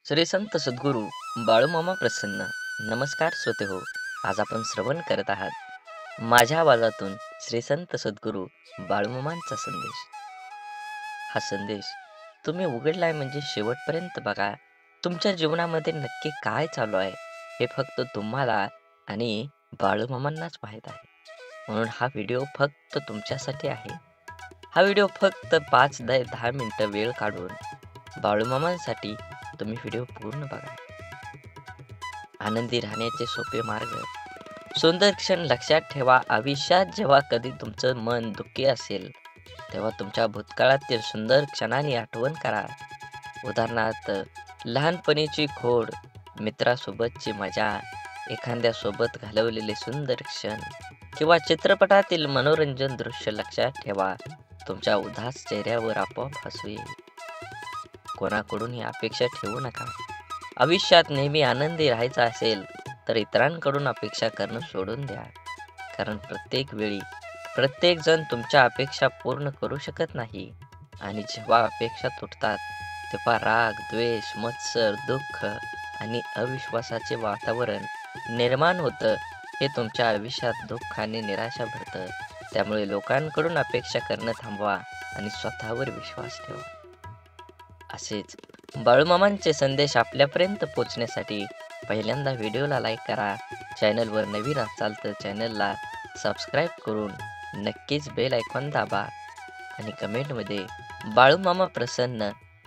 श्री संत सद्गुरू बाळूमामा प्रसन्न. नमस्कार श्रोते हो. आज आपण श्रवण करत आहात माझ्या आवाजातून श्री संत सद्गुरू बाळूमामांचा संदेश. हा संदेश तुम्ही उघडलाय म्हणजे शेवटपर्यंत बघा. तुमच्या जीवनामध्ये नक्की काय चालू आहे हे फक्त तुम्हाला आणि बाळूमामांनाच माहीत आहे. म्हणून हा व्हिडिओ फक्त तुमच्यासाठी आहे. हा व्हिडिओ फक्त 5-10 मिनिटं वेळ काढून बाळूमामांसाठी तुम्ही व्हिडिओ पूर्ण बघा. आनंदी राहण्याचे सोपे मार्ग, सुंदर क्षण लक्षात ठेवा. आयुष्यात जेव्हा कधी तुमचं मन दुःखी असेल तेव्हा तुमच्या भूतकाळातील सुंदर क्षणांनी आठवण करा. उदाहरणार्थ लहानपणीची खोड, मित्रासोबतची मजा, एखाद्यासोबत घालवलेले सुंदर क्षण किंवा चित्रपटातील मनोरंजन दृश्य लक्षात ठेवा. तुमच्या उदास चेहऱ्यावर आपोआप हसू येईल. कोणाकडूनही अपेक्षा ठेवू नका. आयुष्यात नेहमी आनंदी राहायचं असेल तर इतरांकडून अपेक्षा करणं सोडून द्या. कारण प्रत्येक वेळी प्रत्येक जण तुमच्या अपेक्षा पूर्ण करू शकत नाही. आणि जेव्हा अपेक्षा तुटतात तेव्हा राग, द्वेष, मत्सर, दुःख आणि अविश्वासाचे वातावरण निर्माण होतं. हे तुमच्या आयुष्यात दुःख आणि निराशा भरतं. त्यामुळे लोकांकडून अपेक्षा करणं थांबवा आणि स्वतःवर विश्वास ठेवा. असेच बाळूमामांचे संदेश आपल्यापर्यंत पोहोचण्यासाठी पहिल्यांदा व्हिडिओला लाईक करा. चॅनलवर नवीन असाल तर चॅनलला सबस्क्राईब करून नक्कीच बेल आयकॉन दाबा आणि कमेंटमध्ये बाळूमामा प्रसन्न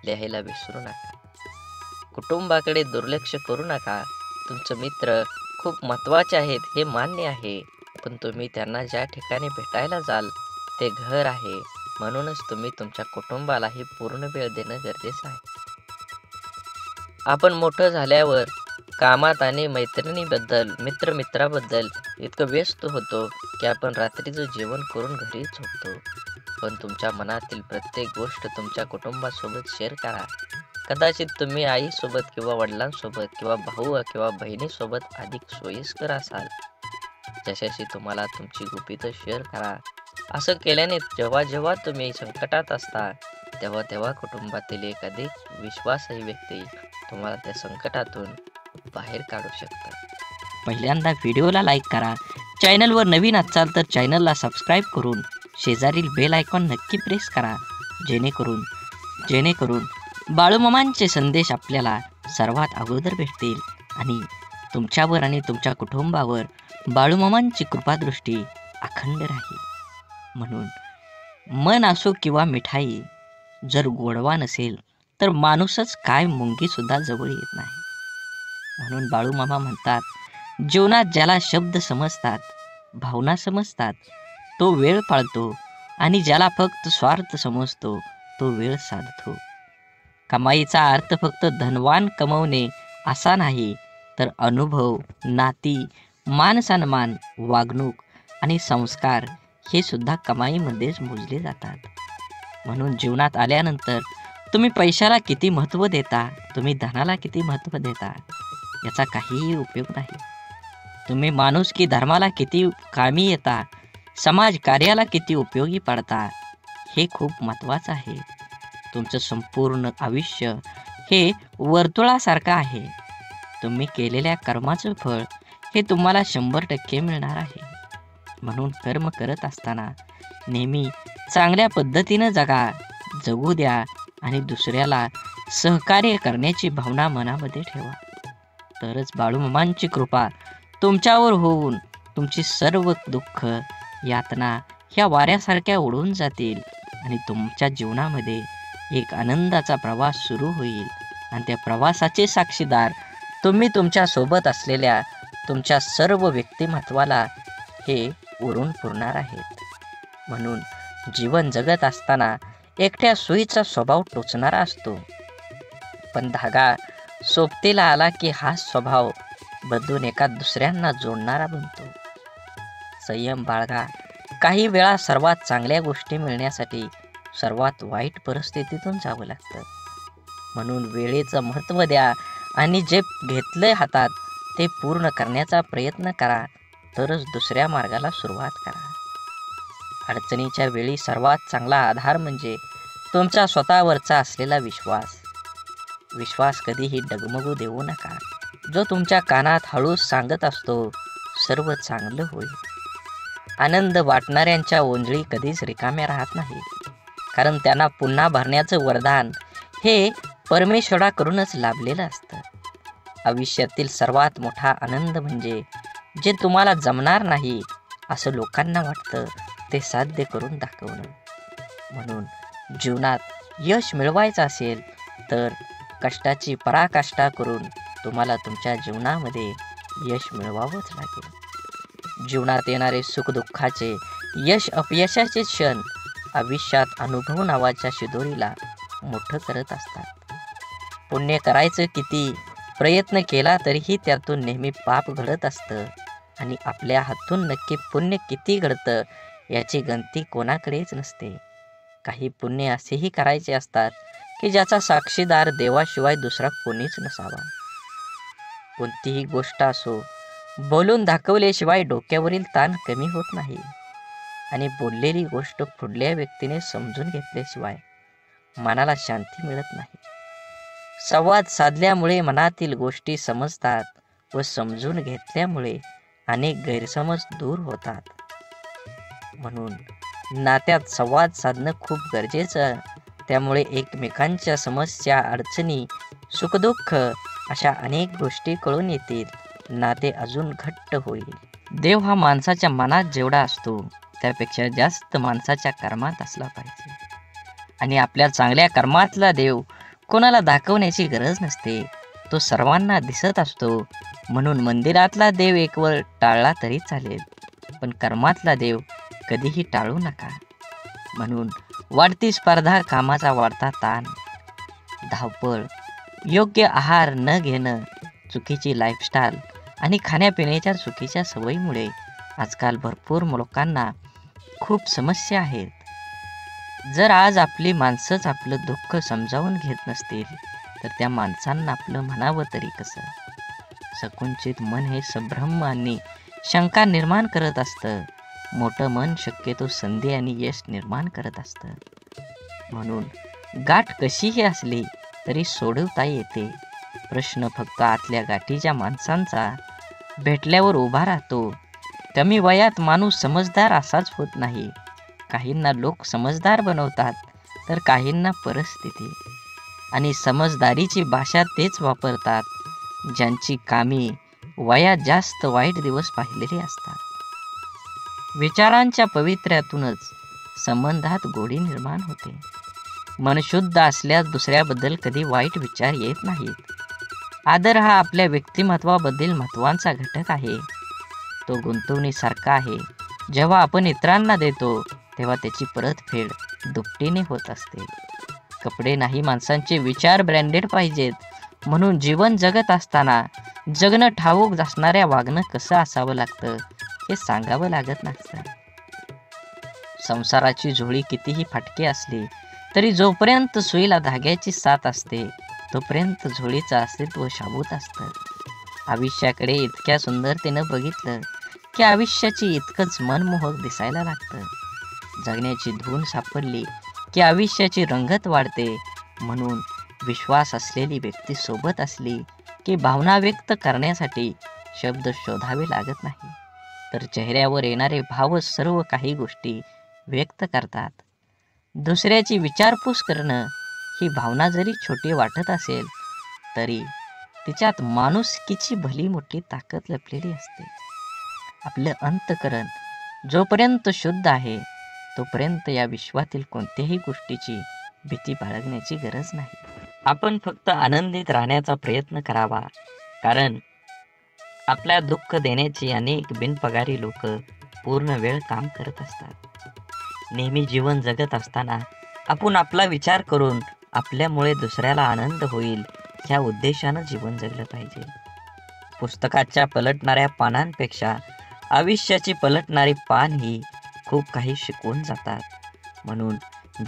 लिहायला विसरू नका. कुटुंबाकडे दुर्लक्ष करू नका. तुमचे मित्र खूप महत्त्वाचे आहेत हे मान्य आहे, पण तुम्ही त्यांना ज्या ठिकाणी भेटायला जाल ते घर आहे. म्हणूनच तुम्ही तुमच्या कुटुंबालाही पूर्ण वेळ देणं गरजेचं आहे. आपण मोठं झाल्यावर कामात आणि मैत्रिणीबद्दल, मित्राबद्दल इतकं व्यस्त होतो की आपण रात्रीचं जेवण करून घरी झोपतो. पण तुमच्या मनातील प्रत्येक गोष्ट तुमच्या कुटुंबासोबत शेअर करा. कदाचित तुम्ही आईसोबत किंवा वडिलांसोबत किंवा भाऊ किंवा बहिणीसोबत अधिक सोयीस्कर असाल. ज्याच्याशी तुम्हाला तुमची गुपितं शेअर करा. असं केल्याने जेव्हा जेव्हा तुम्ही संकटात असता तेव्हा कुटुंबातील एक अधिक विश्वासार्ह व्यक्ती तुम्हाला त्या संकटातून बाहेर काढू शकतात. पहिल्यांदा व्हिडिओला लाईक करा. चॅनलवर नवीन असाल तर चॅनलला सबस्क्राईब करून शेजारील बेल आयकॉन नक्की प्रेस करा. जेणेकरून बाळूमामांचे संदेश आपल्याला सर्वात अगोदर भेटतील आणि तुमच्यावर आणि तुमच्या कुटुंबावर बाळूमामांची कृपादृष्टी अखंड राहील. म्हणून मन असो किंवा मिठाई, जर गोडवा नसेल तर माणूसच काय मुंगीसुद्धा जवळ येत नाही. म्हणून बाळूमामा म्हणतात, जीवनात ज्याला शब्द समजतात, भावना समजतात तो वेळ पाळतो आणि ज्याला फक्त स्वार्थ समजतो तो वेळ साधतो. कमाईचा अर्थ फक्त धनवान कमवणे असा नाही, तर अनुभव, नाती, मान-सन्मान, वागणूक आणि संस्कार हे सुद्धा कमाईमध्येच मोजले जातात. म्हणून जीवनात आल्यानंतर तुम्ही पैशाला किती महत्त्व देता, तुम्ही धनाला किती महत्त्व देता याचा काहीही उपयोग नाही. तुम्ही माणुसकी धर्माला किती कामी येता, समाज कार्याला किती उपयोगी पडता हे खूप महत्त्वाचं आहे. तुमचं संपूर्ण आयुष्य हे वर्तुळासारखं आहे. तुम्ही केलेल्या कर्माचं फळ हे तुम्हाला 100% मिळणार आहे. म्हणून कर्म करत असताना नेहमी चांगल्या पद्धतीनं जगू द्या आणि दुसऱ्याला सहकार्य करण्याची भावना मनामध्ये ठेवा. तरच बाळूमामांची कृपा तुमच्यावर होऊन तुमची सर्व दुःख, यातना ह्या वाऱ्यासारख्या उडून जातील आणि तुमच्या जीवनामध्ये एक आनंदाचा प्रवास सुरू होईल. आणि त्या प्रवासाचे साक्षीदार तुम्ही तुमच्या सोबत असलेल्या तुमच्या सर्व व्यक्तिमत्वाला हे उरून पुरणार आहेत. म्हणून जीवन जगत असताना एकट्या सुईचा स्वभाव टोचणारा असतो, पण धागा सोबतीला आला की हा स्वभाव बदलून एका दुसऱ्यांना जोडणारा बनतो. संयम बाळगा. काही वेळा सर्वात चांगल्या गोष्टी मिळण्यासाठी सर्वात वाईट परिस्थितीतून जावं लागतं. म्हणून वेळेचं महत्त्व द्या आणि जे घेतलंय हातात ते पूर्ण करण्याचा प्रयत्न करा. तरच दुसऱ्या मार्गाला सुरुवात करा. अडचणीच्या वेळी सर्वात चांगला आधार म्हणजे तुमचा स्वतःवरचा असलेला विश्वास. विश्वास कधीही डगमगू देऊ नका, जो तुमच्या कानात हळूच सांगत असतो सर्व चांगलं होईल. आनंद वाटणाऱ्यांच्या ओंजळी कधीच रिकाम्या राहत नाहीत, कारण त्यांना पुन्हा भरण्याचं वरदान हे परमेश्वराकडूनच लाभलेलं असतं. आयुष्यातील सर्वात मोठा आनंद म्हणजे जे तुम्हाला जमणार नाही असं लोकांना वाटतं ते साध्य करून दाखवणं. म्हणून जीवनात यश मिळवायचं असेल तर कष्टाची पराकाष्ठा करून तुम्हाला तुमच्या जीवनामध्ये यश मिळवावंच लागेल. जीवनात येणारे सुखदुःखाचे, यश अपयशाचे क्षण आयुष्यात अनुभव नावाच्या शिदोरीला मोठं करत असतात. पुण्य करायचं किती प्रयत्न केला तरीही त्यातून नेहमी पाप घडत असतं आणि आपल्या हातून नक्की पुण्य किती घडतं याची गणती कोणाकडेच नसते. काही पुण्य असेही करायचे असतात की ज्याचा साक्षीदार देवाशिवाय दुसरा कोणीच नसावा. कोणतीही गोष्ट असो, बोलून दाखवल्याशिवाय डोक्यावरील ताण कमी होत नाही आणि बोललेली गोष्ट पुढल्या व्यक्तीने समजून घेतल्याशिवाय मनाला शांती मिळत नाही. संवाद साधल्यामुळे मनातील गोष्टी समजतात व समजून घेतल्यामुळे अनेक गैरसमज दूर होतात. म्हणून नात्यात संवाद साधणं खूप गरजेचं. त्यामुळे एकमेकांच्या समस्या, अडचणी, सुखदुःख अशा अनेक गोष्टी कळून येतील. नाते अजून घट्ट होईल. देव हा माणसाच्या मनात जेवढा असतो त्यापेक्षा जास्त माणसाच्या कर्मात असला पाहिजे. आणि आपल्या चांगल्या कर्मातला देव कोणाला दाखवण्याची गरज नसते, तो सर्वांना दिसत असतो. म्हणून मंदिरातला देव एकवर टाळला तरी चालेल, पण कर्मातला देव कधीही टाळू नका. म्हणून वाढती स्पर्धा, कामाचा वाढता ताण, धावपळ, योग्य आहार न घेणं, चुकीची लाईफस्टाईल आणि खाण्यापिण्याच्या चुकीच्या सवयीमुळे आजकाल भरपूर लोकांना खूप समस्या आहेत. जर आज आपली माणसंच आपलं दुःख समजावून घेत नसतील तर त्या माणसांना आपलं म्हणावं तरी कसं? संकुचित मन हे संभ्रम आणि शंका निर्माण करत असतं. मोठं मन शक्यतो संधी आणि यश निर्माण करत असतं. म्हणून गाठ कशीही असली तरी सोडवता येते. प्रश्न फक्त आतल्या गाठीच्या माणसांचा भेटल्यावर उभा राहतो. कमी वयात माणूस समजदार असाच होत नाही. काहींना लोक समजदार बनवतात तर काहींना परिस्थिती. आणि समजदारीची भाषा तेच वापरतात ज्यांची कामी वयात जास्त वाईट दिवस पाहिलेले असतात. विचारांच्या पवित्र्यातूनच संबंधात गोडी निर्माण होते. मन शुद्ध असल्यास दुसऱ्याबद्दल कधी वाईट विचार येत नाहीत. आदर हा आपल्या व्यक्तिमत्वाबद्दल महत्त्वाचा घटक आहे. तो गुंतवणुकीसारखा आहे. जेव्हा आपण इतरांना देतो तेव्हा त्याची परतफेड दुपटीने होत असते. कपडे नाही, माणसांचे विचार ब्रँडेड पाहिजेत. म्हणून जीवन जगत असताना जगणं ठाऊक असणाऱ्या वागणं कसं असावं लागतं हे सांगावं लागत नसतं. संसाराची झोळी कितीही फाटकी असली तरी जोपर्यंत सुईला धाग्याची साथ असते तोपर्यंत झोळीचं अस्तित्व शाबूत असतं. आयुष्याकडे इतक्या सुंदरतेनं बघितलं की आयुष्याची इतकंच मनमोहक दिसायला लागतं. जगण्याची धून सापडली की आयुष्याची रंगत वाढते. म्हणून विश्वास असलेली व्यक्ती सोबत असली की भावना व्यक्त करण्यासाठी शब्द शोधावे लागत नाही, तर चेहऱ्यावर येणारे भावच सर्व काही गोष्टी व्यक्त करतात. दुसऱ्याची विचारपूस करणं ही भावना जरी छोटी वाटत असेल तरी तिच्यात माणुसकीची भली मोठी ताकद लपलेली असते. आपलं अंतःकरण जोपर्यंत शुद्ध आहे तोपर्यंत या विश्वातील कोणत्याही गोष्टीची भीती बाळगण्याची गरज नाही. आपण फक्त आनंदित राहण्याचा प्रयत्न करावा, कारण आपल्या दुःख देण्याची अनेक बिनपगारी लोक पूर्ण वेळ काम करत असतात. नेहमी जीवन जगत असताना आपण आपला विचार करून आपल्यामुळे दुसऱ्याला आनंद होईल ह्या उद्देशानं जीवन जगलं पाहिजे. पुस्तकाच्या पलटणाऱ्या पानांपेक्षा आयुष्याची पलटणारी पान ही खूप काही शिकवून जातात. म्हणून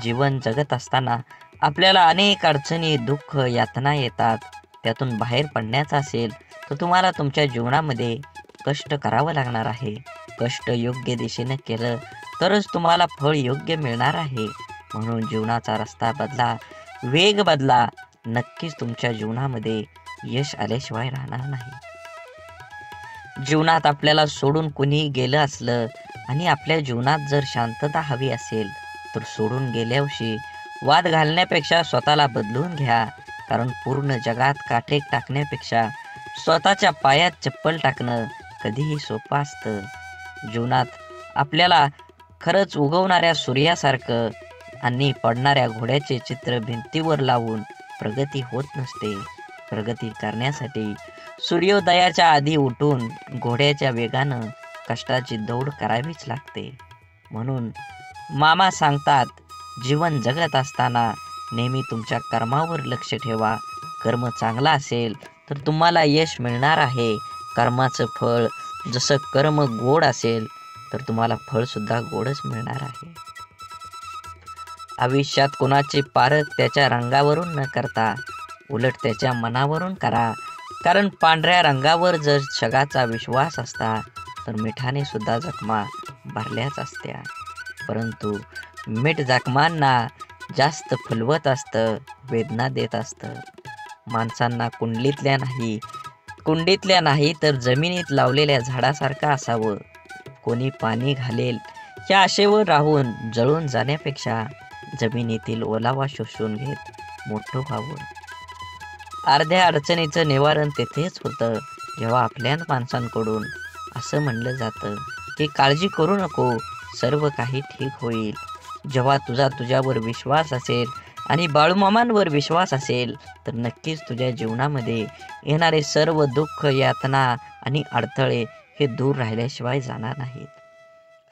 जीवन जगत असताना आपल्याला अनेक अडचणी, दुःख, यातना येतात. त्यातून बाहेर पडण्याचं असेल तर तुम्हाला तुमच्या जीवनामध्ये कष्ट करावं लागणार आहे. कष्ट योग्य दिशेनं केलं तरच तुम्हाला फळ योग्य मिळणार आहे. म्हणून जीवनाचा रस्ता बदला, वेग बदला नक्कीच तुमच्या जीवनामध्ये यश आल्याशिवाय राहणार नाही. जीवनात आपल्याला सोडून कुणी गेलं असलं आणि आपल्या जीवनात जर शांतता हवी असेल तर सोडून गेल्यावर्षी वाद घालण्यापेक्षा स्वतःला बदलून घ्या. कारण पूर्ण जगात काटे टाकण्यापेक्षा स्वतःच्या पायात चप्पल टाकणं कधीही सोपं असतं. जीवनात आपल्याला खरंच उगवणाऱ्या सूर्यासारखं आणि पडणाऱ्या घोड्याचे चित्र भिंतीवर लावून प्रगती होत नसते. प्रगती करण्यासाठी सूर्योदयाच्या आधी उठून घोड्याच्या वेगानं कष्टाची दौड करावीच लागते. म्हणून मामा सांगतात, जीवन जगत असताना नेहमी तुमच्या कर्मावर लक्ष ठेवा. कर्म चांगला असेल तर तुम्हाला यश मिळणार आहे. कर्माचं फळ जसं कर्म गोड असेल तर तुम्हाला फळ सुद्धा गोडच मिळणार आहे. आयुष्यात कोणाचे पारख त्याच्या रंगावरून न करता उलट त्याच्या मनावरून करा. कारण पांढऱ्या रंगावर जर जगाचा विश्वास असता तर मिठाने सुद्धा जखमा भरल्याच असत्या. परंतु मीठ जखमांना जास्त फुलवत असतं, वेदना देत असतं. माणसांना कुंडीतल्या नाही तर जमिनीत लावलेल्या झाडासारखं असावं. कोणी पाणी घालेल या आशेवर राहून जळून जाण्यापेक्षा जमिनीतील ओलावा शोषून घेत मोठं व्हावं. अर्ध्या अडचणीचं निवारण तेथेच होतं जेव्हा आपल्या माणसांकडून असं म्हणलं जातं की काळजी करू नको, सर्व काही ठीक होईल. जेव्हा तुझ्यावर विश्वास असेल आणि बाळूमामांवर विश्वास असेल तर नक्कीच तुझ्या जीवनामध्ये येणारे सर्व दुःख, यातना आणि अडथळे हे दूर राहिल्याशिवाय जाणार नाहीत.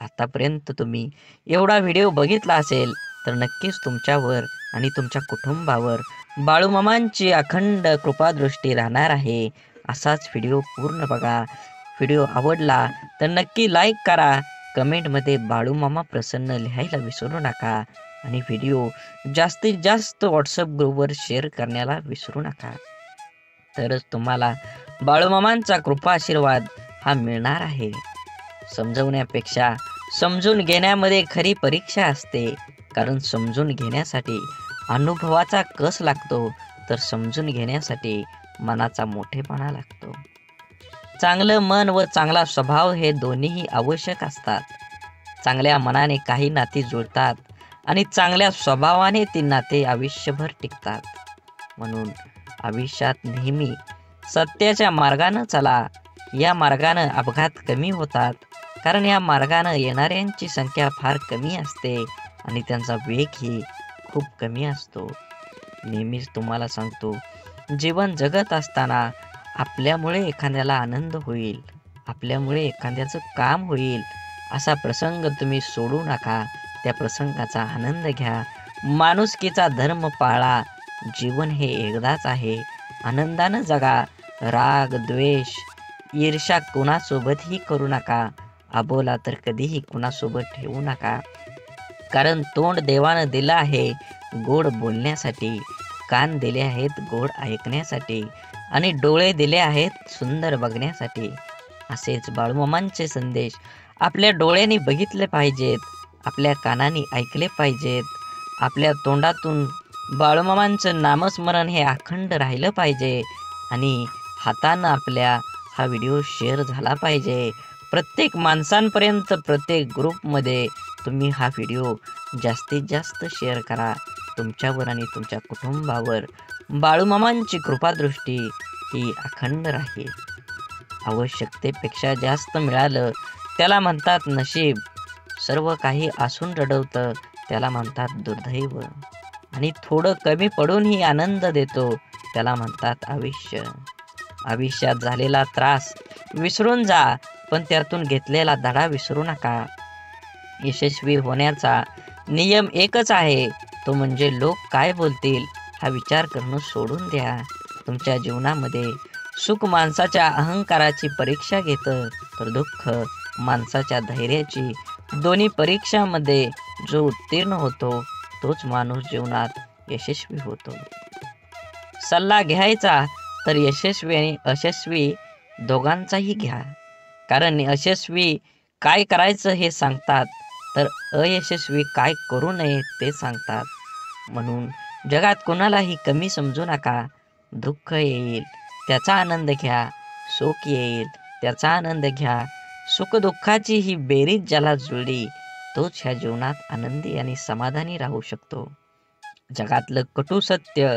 आतापर्यंत तुम्ही एवढा व्हिडिओ बघितला असेल तर नक्कीच तुमच्यावर आणि तुमच्या कुटुंबावर बाळूमामांची अखंड कृपादृष्टी राहणार आहे. असाच व्हिडिओ पूर्ण बघा. व्हिडिओ आवडला तर नक्की लाईक करा. कमेंटमध्ये बाळूमामा प्रसन्न लिहायला विसरू नका आणि व्हिडिओ जास्तीत जास्त व्हॉट्सअप ग्रुपवर शेअर करण्याला विसरू नका. तरच तुम्हाला बाळूमामांचा कृपा आशीर्वाद हा मिळणार आहे. समजवण्यापेक्षा समजून घेण्यामध्ये खरी परीक्षा असते. कारण समजून घेण्यासाठी अनुभवाचा कस लागतो तर समजून घेण्यासाठी मनाचा मोठेपणा लागतो. चांगलं मन व चांगला स्वभाव हे दोन्हीही आवश्यक असतात. चांगल्या मनाने काही नाती जुळतात आणि चांगल्या स्वभावाने ती नाते आयुष्यभर टिकतात. म्हणून आयुष्यात नेहमी सत्याच्या मार्गानं चला. या मार्गानं अपघात कमी होतात. कारण या मार्गानं येणाऱ्यांची संख्या फार कमी असते आणि त्यांचा वेगही खूप कमी असतो. नेहमीच तुम्हाला सांगतो, जीवन जगत असताना आपल्यामुळे एखाद्याला आनंद होईल, आपल्यामुळे एखाद्याचं काम होईल असा प्रसंग तुम्ही सोडू नका. त्या प्रसंगाचा आनंद घ्या. माणुसकीचा धर्म पाळा. जीवन हे एकदाच आहे. आनंदानं जगा. राग, द्वेष, ईर्ष्या कुणासोबतही करू नका. अबोला तर कधीही कुणासोबत ठेवू नका. कारण तोंड देवानं दिलं आहे गोड बोलण्यासाठी, कान दिले आहेत गोड ऐकण्यासाठी आणि डोळे दिले आहेत सुंदर बघण्यासाठी. असेच बाळूमामांचे संदेश आपल्या डोळ्यांनी बघितले पाहिजेत, आपल्या कानांनी ऐकले पाहिजेत. आपल्या तोंडातून बाळूमामांचं नामस्मरण हे अखंड राहिलं पाहिजे आणि हातानं आपल्या हा व्हिडिओ शेअर झाला पाहिजे. प्रत्येक माणसांपर्यंत, प्रत्येक ग्रुपमध्ये तुम्ही हा व्हिडिओ जास्तीत जास्त शेअर करा. तुमच्यावर आणि तुमच्या कुटुंबावर बाळूमामांची कृपादृष्टी ही अखंड राहील. आवश्यकतेपेक्षा जास्त मिळालं त्याला म्हणतात नशीब. सर्व काही असून रडवतं त्याला म्हणतात दुर्दैव. आणि थोडं कमी पडूनही आनंद देतो त्याला म्हणतात आयुष्य. आयुष्यात झालेला त्रास विसरून जा, पण त्यातून घेतलेला धडा विसरू नका. यशस्वी होण्याचा नियम एकच आहे, तो म्हणजे लोक काय बोलतील हा विचार करणं सोडून द्या. तुमच्या जीवनामध्ये सुख माणसाच्या अहंकाराची परीक्षा घेतं तर दुःख माणसाच्या धैर्याची. दोन्ही परीक्षामध्ये जो उत्तीर्ण होतो तोच माणूस जीवनात यशस्वी होतो. सल्ला घ्यायचा तर यशस्वी आणि अयशस्वी दोघांचाही घ्या. कारण यशस्वी काय करायचं हे सांगतात तर अयशस्वी काय करू नये ते सांगतात. म्हणून जगात कोणालाही कमी समजू नका. दुःख येईल त्याचा आनंद घ्या, सुख येईल त्याचा आनंद घ्या. सुखदुःखाची ही बेरीज ज्याला जुळली तोच ह्या जीवनात आनंदी आणि समाधानी राहू शकतो. जगातलं कटू सत्य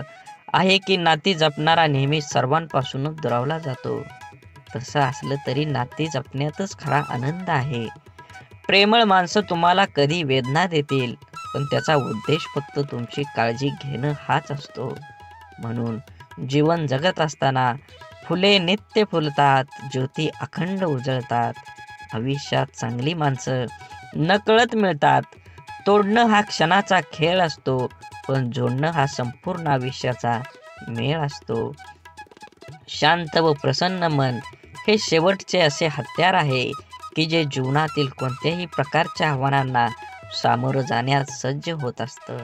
आहे की नाती जपणारा नेहमी सर्वांपासूनच दुरावला जातो. तसं असलं तरी नाती जपण्यातच खरा आनंद आहे. प्रेमळ माणसं तुम्हाला कधी वेदना देतील, पण त्याचा उद्देश फक्त तुमची काळजी घेणं हाच असतो. म्हणून जीवन जगत असताना फुले नित्य फुलतात, ज्योती अखंड उजळतात. आयुष्यात चांगली माणसं नकळत मिळतात. तोडणं हा क्षणाचा खेळ असतो, पण जोडणं हा संपूर्ण आयुष्याचा मेळ असतो. शांत व प्रसन्न मन हे शेवटचे असे हत्यार आहे की जे जीवनातील कोणत्याही प्रकारच्या आव्हानांना सामोरं जाण्यास सज्ज होत असतं.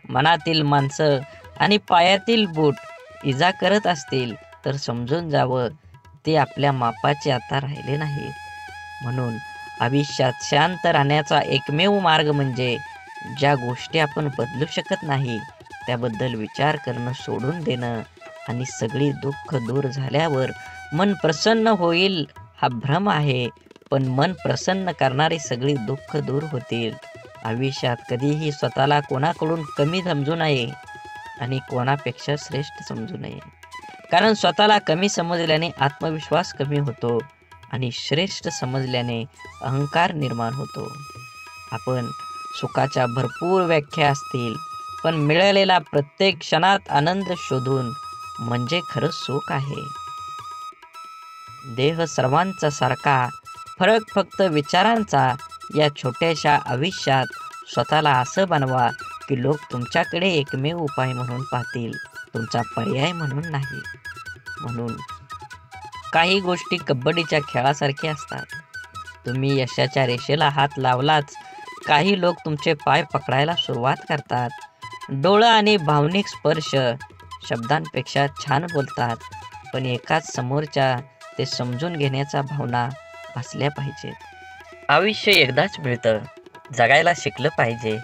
मनातील माणसं आणि पायातील बूट इजा करत असतील तर समजून जावं ते आपल्या मापाचे आता राहिले नाहीत. म्हणून आयुष्यात शांत राहण्याचा एकमेव मार्ग म्हणजे ज्या गोष्टी आपण बदलू शकत नाही त्याबद्दल विचार करणं सोडून देणं आणि सगळी दुःख दूर झाल्यावर मन प्रसन्न होईल हा भ्रम आहे. पण मन प्रसन्न करणारी सगळी दुःख दूर होतील. आयुष्यात कधीही स्वतःला कोणाकडून कमी समजू नये आणि कोणापेक्षा श्रेष्ठ समजू नये. कारण स्वतःला कमी समजल्याने आत्मविश्वास कमी होतो आणि श्रेष्ठ समजल्याने अहंकार निर्माण होतो. आपण सुखाच्या भरपूर व्याख्या असतील, पण मिळालेला प्रत्येक क्षणात आनंद शोधून म्हणजे खरं सुख आहे. देह सर्वांचा सारखा, फरक फक्त विचारांचा. या छोट्याशा आयुष्यात स्वतःला असं बनवा की लोक तुमच्याकडे एकमेव उपाय म्हणून पाहतील, तुमचा पर्याय म्हणून नाही. म्हणून काही गोष्टी कबड्डीच्या खेळासारख्या असतात. तुम्ही यशाच्या रेषेला हात लावलाच काही लोक तुमचे पाय पकडायला सुरुवात करतात. डोळं आणि भावनिक स्पर्श शब्दांपेक्षा छान बोलतात, पण एकाच समोरच्या ते समजून घेण्याच्या भावना असल्या पाहिजेत. आयुष्य एकदाच मिळतं, जगायला शिकलं पाहिजे.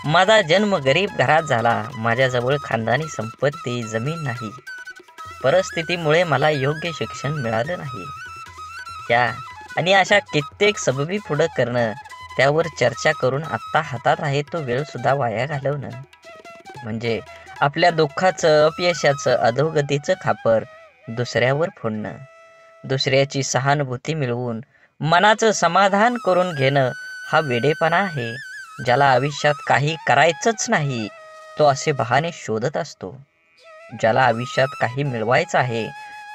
माझा जन्म गरीब घरात झाला, माझ्याजवळ खानदानी संपत्ती जमीन नाही, परिस्थितीमुळे मला योग्य शिक्षण मिळालं नाही. या आणि अशा कित्येक सबबी पुढं करणं, त्यावर चर्चा करून आत्ता हातात आहे तो वेळ सुद्धा वाया घालवणं म्हणजे आपल्या दुःखाचं, अपयशाचं, अधोगतीचं खापर दुसऱ्यावर फोडणं. दुसऱ्याची सहानुभूती मिळवून मनाचं समाधान करून घेणं हा वेडेपणा आहे. ज्याला आयुष्यात काही करायचंच नाही तो असे बहाणे शोधत असतो. ज्याला आयुष्यात काही मिळवायचं आहे,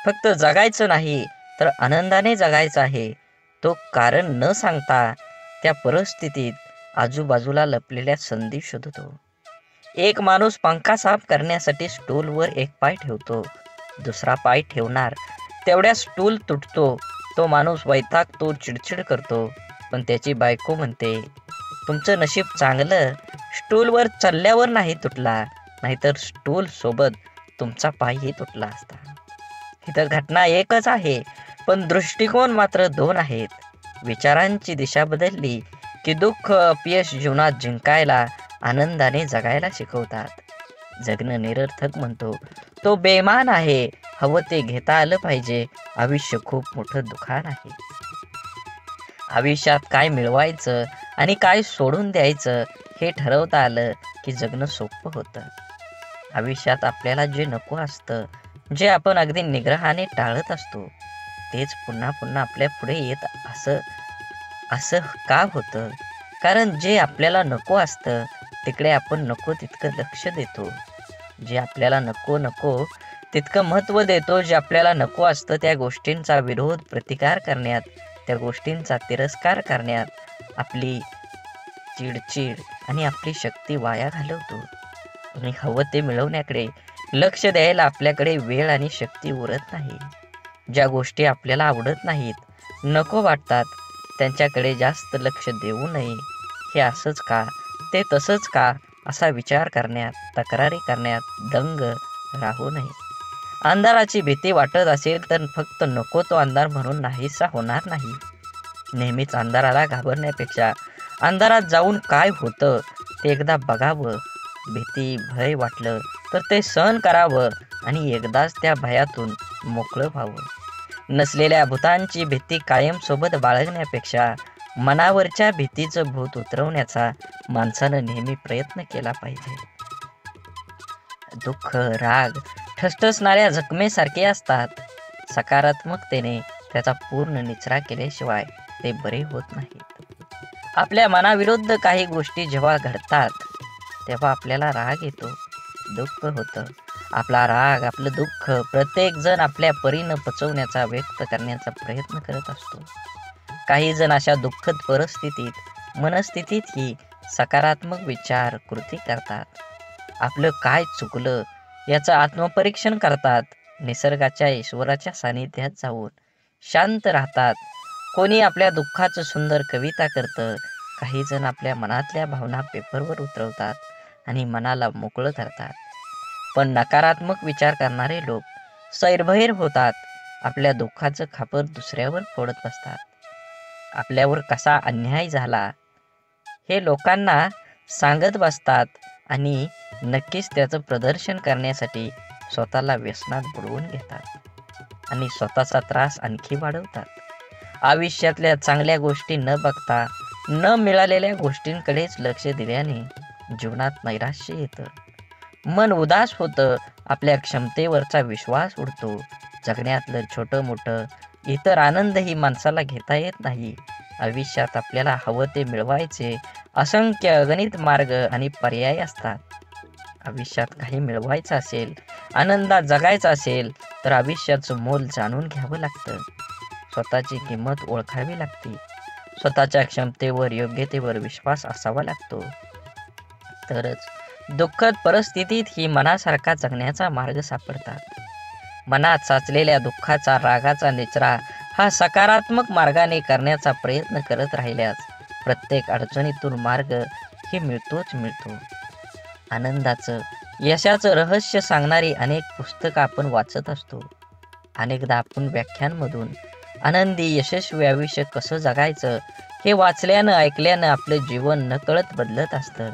फक्त जगायचं नाही तर आनंदाने जगायचं आहे, तो कारण न सांगता त्या परिस्थितीत आजूबाजूला लपलेल्या संधी शोधतो. एक माणूस पंखा साफ करण्यासाठी स्टूलवर एक पाय ठेवतो, दुसरा पाय ठेवणार तेवढ्या स्टूल तुटतो. तो माणूस वैतागतो, चिडचिड करतो, पण त्याची बायको म्हणते, तुमचं नशीब चांगलं, स्टूलवर चढल्यावर नाही तुटला, नाहीतर स्टूल सोबत तुमचा पायही तुटला असता. इथं घटना एकच आहे, पण दृष्टिकोन मात्र दोन आहेत. विचारांची दिशा बदलली की दुःख, अपयश जीवनात जिंकायला, आनंदाने जगायला शिकवतात. जगणं निरर्थक म्हणतो तो बेमान आहे. हवं ते घेता आलं पाहिजे. आयुष्य खूप मोठं दुकान आहे. आयुष्यात काय मिळवायचं आणि काय सोडून द्यायचं हे ठरवता आलं की जगणं सोपं होतं. आयुष्यात आपल्याला जे नको असतं, जे आपण अगदी निग्रहाने टाळत असतो, तेच पुन्हा पुन्हा आपल्या पुढे येत असं का होतं? कारण जे आपल्याला नको असतं तिकडे आपण नको तितकं लक्ष देतो. जे आपल्याला नको तितकं महत्त्व देतो. जे आपल्याला नको असतं त्या गोष्टींचा विरोध, प्रतिकार करण्यात, त्या गोष्टींचा तिरस्कार करण्यात आपली चिडचिड आणि आपली शक्ती वाया घालवतो. आणि हवं ते मिळवण्याकडे लक्ष द्यायला आपल्याकडे वेळ आणि शक्ती उरत नाही. ज्या गोष्टी आपल्याला आवडत नाहीत, नको वाटतात, त्यांच्याकडे जास्त लक्ष देऊ नये. हे असंच का, ते तसंच का असा विचार करण्यात, तक्रारी करण्यात दंग राहू नये. अंधाराची भीती वाटत असेल तर फक्त नको तो अंधार म्हणून नाहीसा होणार नाही. नेहमीच अंधाराला घाबरण्यापेक्षा अंधारात जाऊन काय होतं ते एकदा बघावं. भीती, भय वाटलं तर ते सहन करावं आणि एकदाच त्या भयातून मोकळं व्हावं. नसलेल्या भूतांची भीती कायम सोबत बाळगण्यापेक्षा मनावरच्या भीतीचं भूत उतरवण्याचा माणसानं नेहमी प्रयत्न केला पाहिजे. दुःख, राग ठसठसणाऱ्या जखमेसारखे असतात. सकारात्मकतेने त्याचा पूर्ण निचरा केल्याशिवाय ते बरे होत नाहीत. आपल्या मनाविरुद्ध काही गोष्टी जेव्हा घडतात तेव्हा आपल्याला राग येतो, दुःख होतं. आपला राग, आपलं दुःख प्रत्येक जण आपल्या परीनं पचवण्याचा, व्यक्त करण्याचा प्रयत्न करत असतो. काही जण अशा दुःखद मनस्थितीतही सकारात्मक विचार, कृती करतात. आपलं काय चुकलं याचं आत्मपरीक्षण करतात. निसर्गाच्या, ईश्वराच्या सानिध्यात जाऊन शांत राहतात. कोणी आपल्या दुःखाचं सुंदर कविता करतं. काही जण आपल्या मनातल्या भावना पेपरवर उतरवतात आणि मनाला मोकळं करतात. पण नकारात्मक विचार करणारे लोक सैरभैर होतात. आपल्या दुःखाचं खापर दुसऱ्यावर फोडत असतात. आपल्यावर कसा अन्याय झाला हे लोकांना सांगत बसतात आणि नक्कीच त्याचं प्रदर्शन करण्यासाठी स्वतःला व्यसनात बुडवून घेतात आणि स्वतःचा त्रास आणखी वाढवतात. आयुष्यातल्या चांगल्या गोष्टी न बघता न मिळालेल्या गोष्टींकडेच लक्ष दिल्याने जीवनात नैराश्य येतं, मन उदास होतं, आपल्या क्षमतेवरचा विश्वास उडतो. जगण्यातलं छोटं मोठं इतर आनंदही माणसाला घेता येत नाही. आयुष्यात आपल्याला हवं ते मिळवायचे असंख्य अगणित मार्ग आणि पर्याय असतात. आयुष्यात काही मिळवायचं असेल, आनंदात जगायचं असेल तर आयुष्याचं मोल जाणून घ्यावं लागतं. स्वतःची किंमत ओळखावी लागते. स्वतःच्या क्षमतेवर, योग्यतेवर विश्वास असावा लागतो. तरच दुःखद परिस्थितीत ही मनासारखा जगण्याचा मार्ग सापडतात. मनात साचलेल्या दुःखाचा, रागाचा निचरा हा सकारात्मक मार्गाने करण्याचा प्रयत्न करत राहिल्यास प्रत्येक अडचणीतून मार्ग हे मिळतोच मिळतो. आनंदाचं, यशाचं रहस्य सांगणारी अनेक पुस्तकं आपण वाचत असतो. अनेकदा आपण व्याख्यानमधून आनंदी, यशस्वी आयुष्य कसं जगायचं हे वाचल्यानं, ऐकल्यानं आपलं जीवन नकळत बदलत असतं.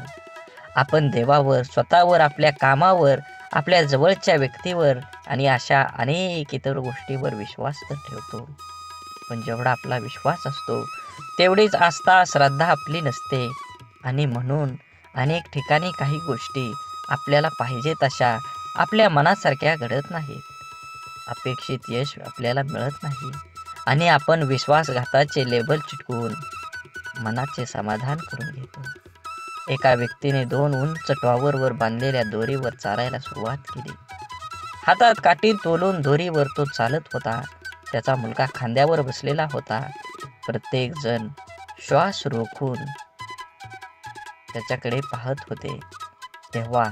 आपण देवावर, स्वतःवर, आपल्या कामावर, आपल्या जवळच्या व्यक्तीवर आणि अशा अनेक इतर गोष्टीवर विश्वास तर ठेवतो. पण जेवढा आपला विश्वास असतो तेवढीच आस्था, श्रद्धा आपली नसते आणि म्हणून अनेक ठिकाणी काही गोष्टी आपल्याला पाहिजे तशा आपल्या मनासारख्या घडत नाहीत. अपेक्षित यश आपल्याला मिळत नाही आणि आपण विश्वासघाताचे लेबल चिटकवून मनाचे समाधान करून घेतो. एका व्यक्तीने 2 उंच टॉवरवर बांधलेल्या दोरीवर चालायला सुरुवात केली. हातात काठी तोलून दोरीवर तो चालत होता. त्याचा मुलगा खांद्यावर बसलेला होता. प्रत्येक जण श्वास रोखून त्याच्याकडे पाहत होते. तेव्हा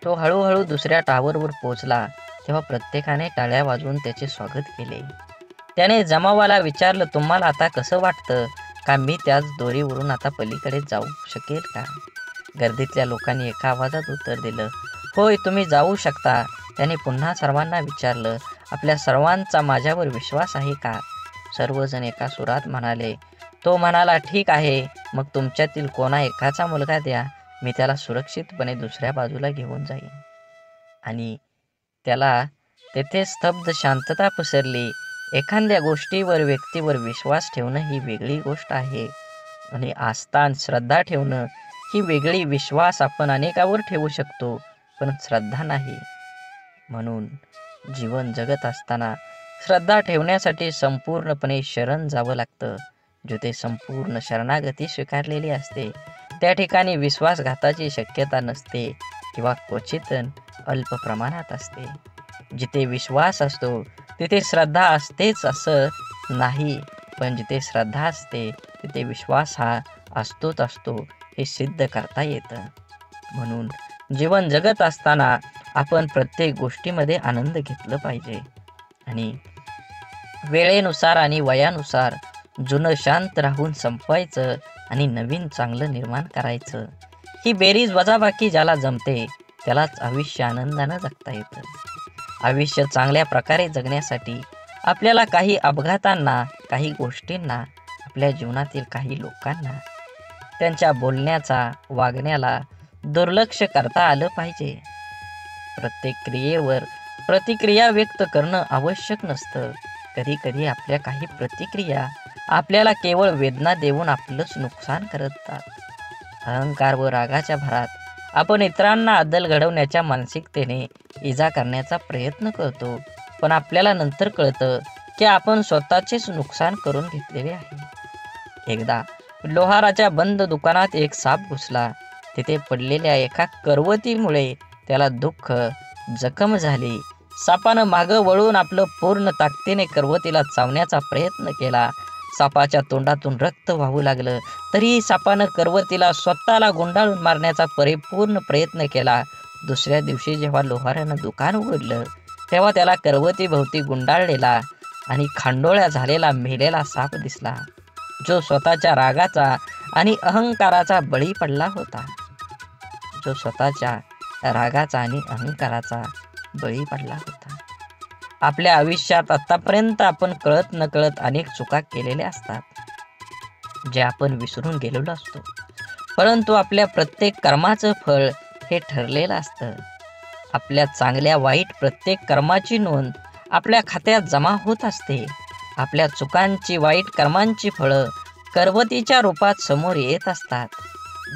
तो हळूहळू दुसऱ्या टॉवरवर पोहोचला. तेव्हा प्रत्येकाने टाळ्या वाजवून त्याचे स्वागत केले. त्याने जमावाला विचारलं, तुम्हाला आता कसं वाटतं? का मी त्याच दोरीवरून आता पलीकडे जाऊ शकेल का? गर्दीतल्या लोकांनी एका आवाजात उत्तर दिलं, होय, तुम्ही जाऊ शकता. त्याने पुन्हा सर्वांना विचारलं, आपल्या सर्वांचा माझ्यावर विश्वास आहे का? सर्वजण एका सुरात म्हणाले. तो म्हणाला, ठीक आहे, मग तुमच्यातील कोणा एकाचा मुलगा द्या, मी त्याला सुरक्षितपणे दुसऱ्या बाजूला घेऊन जाईन. आणि त्याला तेथे स्तब्ध शांतता पसरली. एखाद्या गोष्टीवर, व्यक्तीवर विश्वास ठेवणं ही वेगळी गोष्ट आहे आणि आस्था आणि श्रद्धा ठेवणं ही वेगळी. विश्वास आपण अनेकावर ठेवू शकतो पण श्रद्धा नाही. म्हणून जीवन जगत असताना श्रद्धा ठेवण्यासाठी संपूर्णपणे शरण जावं लागतं. जिथे संपूर्ण शरणागती स्वीकारलेली असते त्या ठिकाणी विश्वासघाताची शक्यता नसते किंवा क्वचित अल्प प्रमाणात असते. जिथे विश्वास असतो तिथे श्रद्धा असतेच असं नाही, पण जिथे श्रद्धा असते तिथे विश्वास हा असतोच असतो हे सिद्ध करता येतं. म्हणून जीवन जगत असताना आपण प्रत्येक गोष्टीमध्ये आनंद घेतलं पाहिजे आणि वेळेनुसार आणि वयानुसार जुनं शांत राहून संपवायचं आणि नवीन चांगलं निर्माण करायचं. ही बेरीज वजाबाकी ज्याला जमते त्यालाच आयुष्य आनंदानं जगता येतं. आयुष्य चांगल्या प्रकारे जगण्यासाठी आपल्याला काही अपघातांना, काही गोष्टींना, आपल्या जीवनातील काही लोकांना त्यांच्या बोलण्याचा वागण्याला दुर्लक्ष करता आलं पाहिजे. प्रत्येक क्रियेवर प्रतिक्रिया व्यक्त करणं आवश्यक नसतं. कधी कधी आपल्या काही प्रतिक्रिया आपल्याला केवळ वेदना देऊन आपलंच नुकसान करतात. अहंकार व रागाच्या भरात आपण इतरांना अद्दल घडवण्याच्या मानसिकतेने इजा करण्याचा प्रयत्न करतो, पण आपल्याला नंतर कळतं की आपण स्वतःचेच नुकसान करून घेतलेले आहे. एकदा लोहाराच्या बंद दुकानात एक साप घुसला. तिथे पडलेल्या एका करवतीमुळे त्याला दुःख जखम झाली. सापानं मागं वळून आपलं पूर्ण ताकदीने करवतीला चावण्याचा प्रयत्न केला. सापाच्या तोंडातून रक्त वाहू लागलं, तरीही सापानं करवतीला स्वतःला गुंडाळून मारण्याचा परिपूर्ण प्रयत्न केला. दुसऱ्या दिवशी जेव्हा लोहारानं दुकान उघडलं, तेव्हा त्याला करवतीभोवती गुंडाळलेला आणि खांडोळ्या झालेला मेलेला साप दिसला, जो स्वतःच्या रागाचा आणि अहंकाराचा बळी पडला होता. बळी पडला होता. आपल्या आयुष्यात आतापर्यंत आपण कळत नकळत अनेक चुका केलेल्या असतात, जे आपण विसरून गेलेलो असतो. परंतु आपल्या प्रत्येक कर्माचं फळ हे ठरलेलं असतं. आपल्या चांगल्या वाईट प्रत्येक कर्माची नोंद आपल्या खात्यात जमा होत असते. आपल्या चुकांची, वाईट कर्मांची फळं करवतीच्या रूपात समोर येत असतात,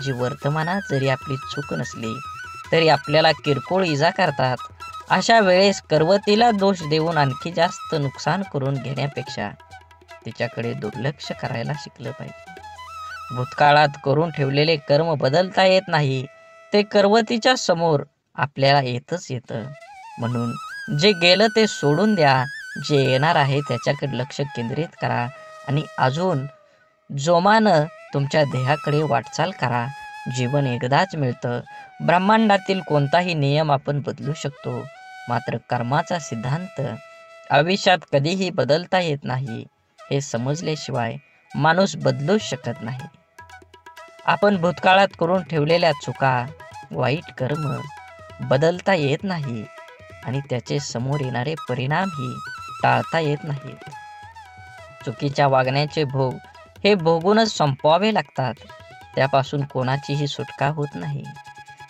जी वर्तमानात जरी आपली चूक नसली तरी आपल्याला किरकोळ इजा करतात. अशा वेळेस करवतीला दोष देऊन आणखी जास्त नुकसान करून घेण्यापेक्षा तिच्याकडे दुर्लक्ष करायला शिकलं पाहिजे. भूतकाळात करून ठेवलेले कर्म बदलता येत नाही, ते करवतीच्या समोर आपल्याला येतच येतं. म्हणून जे गेलं ते सोडून द्या, जे येणार आहे त्याच्याकडे लक्ष केंद्रित करा आणि अजून जोमानं तुमच्या ध्येयाकडे वाटचाल करा. जीवन एकदाच मिळतं. ब्रह्मांडातील कोणताही नियम आपण बदलू शकतो, मात्र कर्माचा सिद्धांत आयुष्यात कधीही बदलता येत नाही. हे समजल्याशिवाय माणूस बदलूच शकत नाही. आपण भूतकाळात करून ठेवलेल्या चुका, वाईट कर्म बदलता येत नाही आणि त्याचे समोर येणारे परिणामही टाळता येत नाहीत. चुकीच्या वागण्याचे भोग हे भोगूनच संपवावे लागतात. त्यापासून कोणाचीही सुटका होत नाही.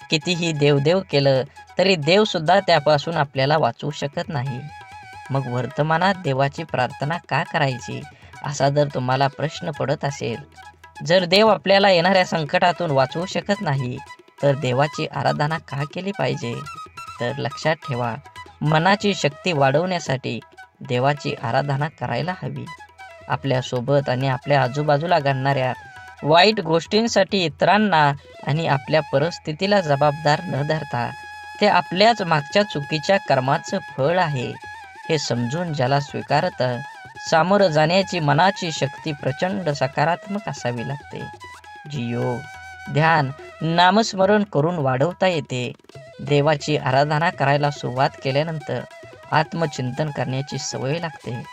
कितीही देवदेव केलं तरी देव सुद्धा त्यापासून आपल्याला वाचवू शकत नाही. मग वर्तमानात देवाची प्रार्थना का करायची, असा जर तुम्हाला प्रश्न पडत असेल, जर देव आपल्याला येणाऱ्या संकटातून वाचवू शकत नाही तर देवाची आराधना का केली पाहिजे? तर लक्षात ठेवा, मनाची शक्ती वाढवण्यासाठी देवाची आराधना करायला हवी. आपल्यासोबत आणि आपल्या आजूबाजूला घडणाऱ्या वाईट गोष्टींसाठी इतरांना आणि आपल्या परिस्थितीला जबाबदार न धरता ते आपल्याच मागच्या चुकीच्या कर्माचं फळ आहे हे समजून ज्याला स्वीकारतं, सामोरं जाण्याची मनाची शक्ती प्रचंड सकारात्मक असावी लागते, जी योग, ध्यान, नामस्मरण करून वाढवता येते. देवाची आराधना करायला सुरुवात केल्यानंतर आत्मचिंतन करण्याची सवय लागते.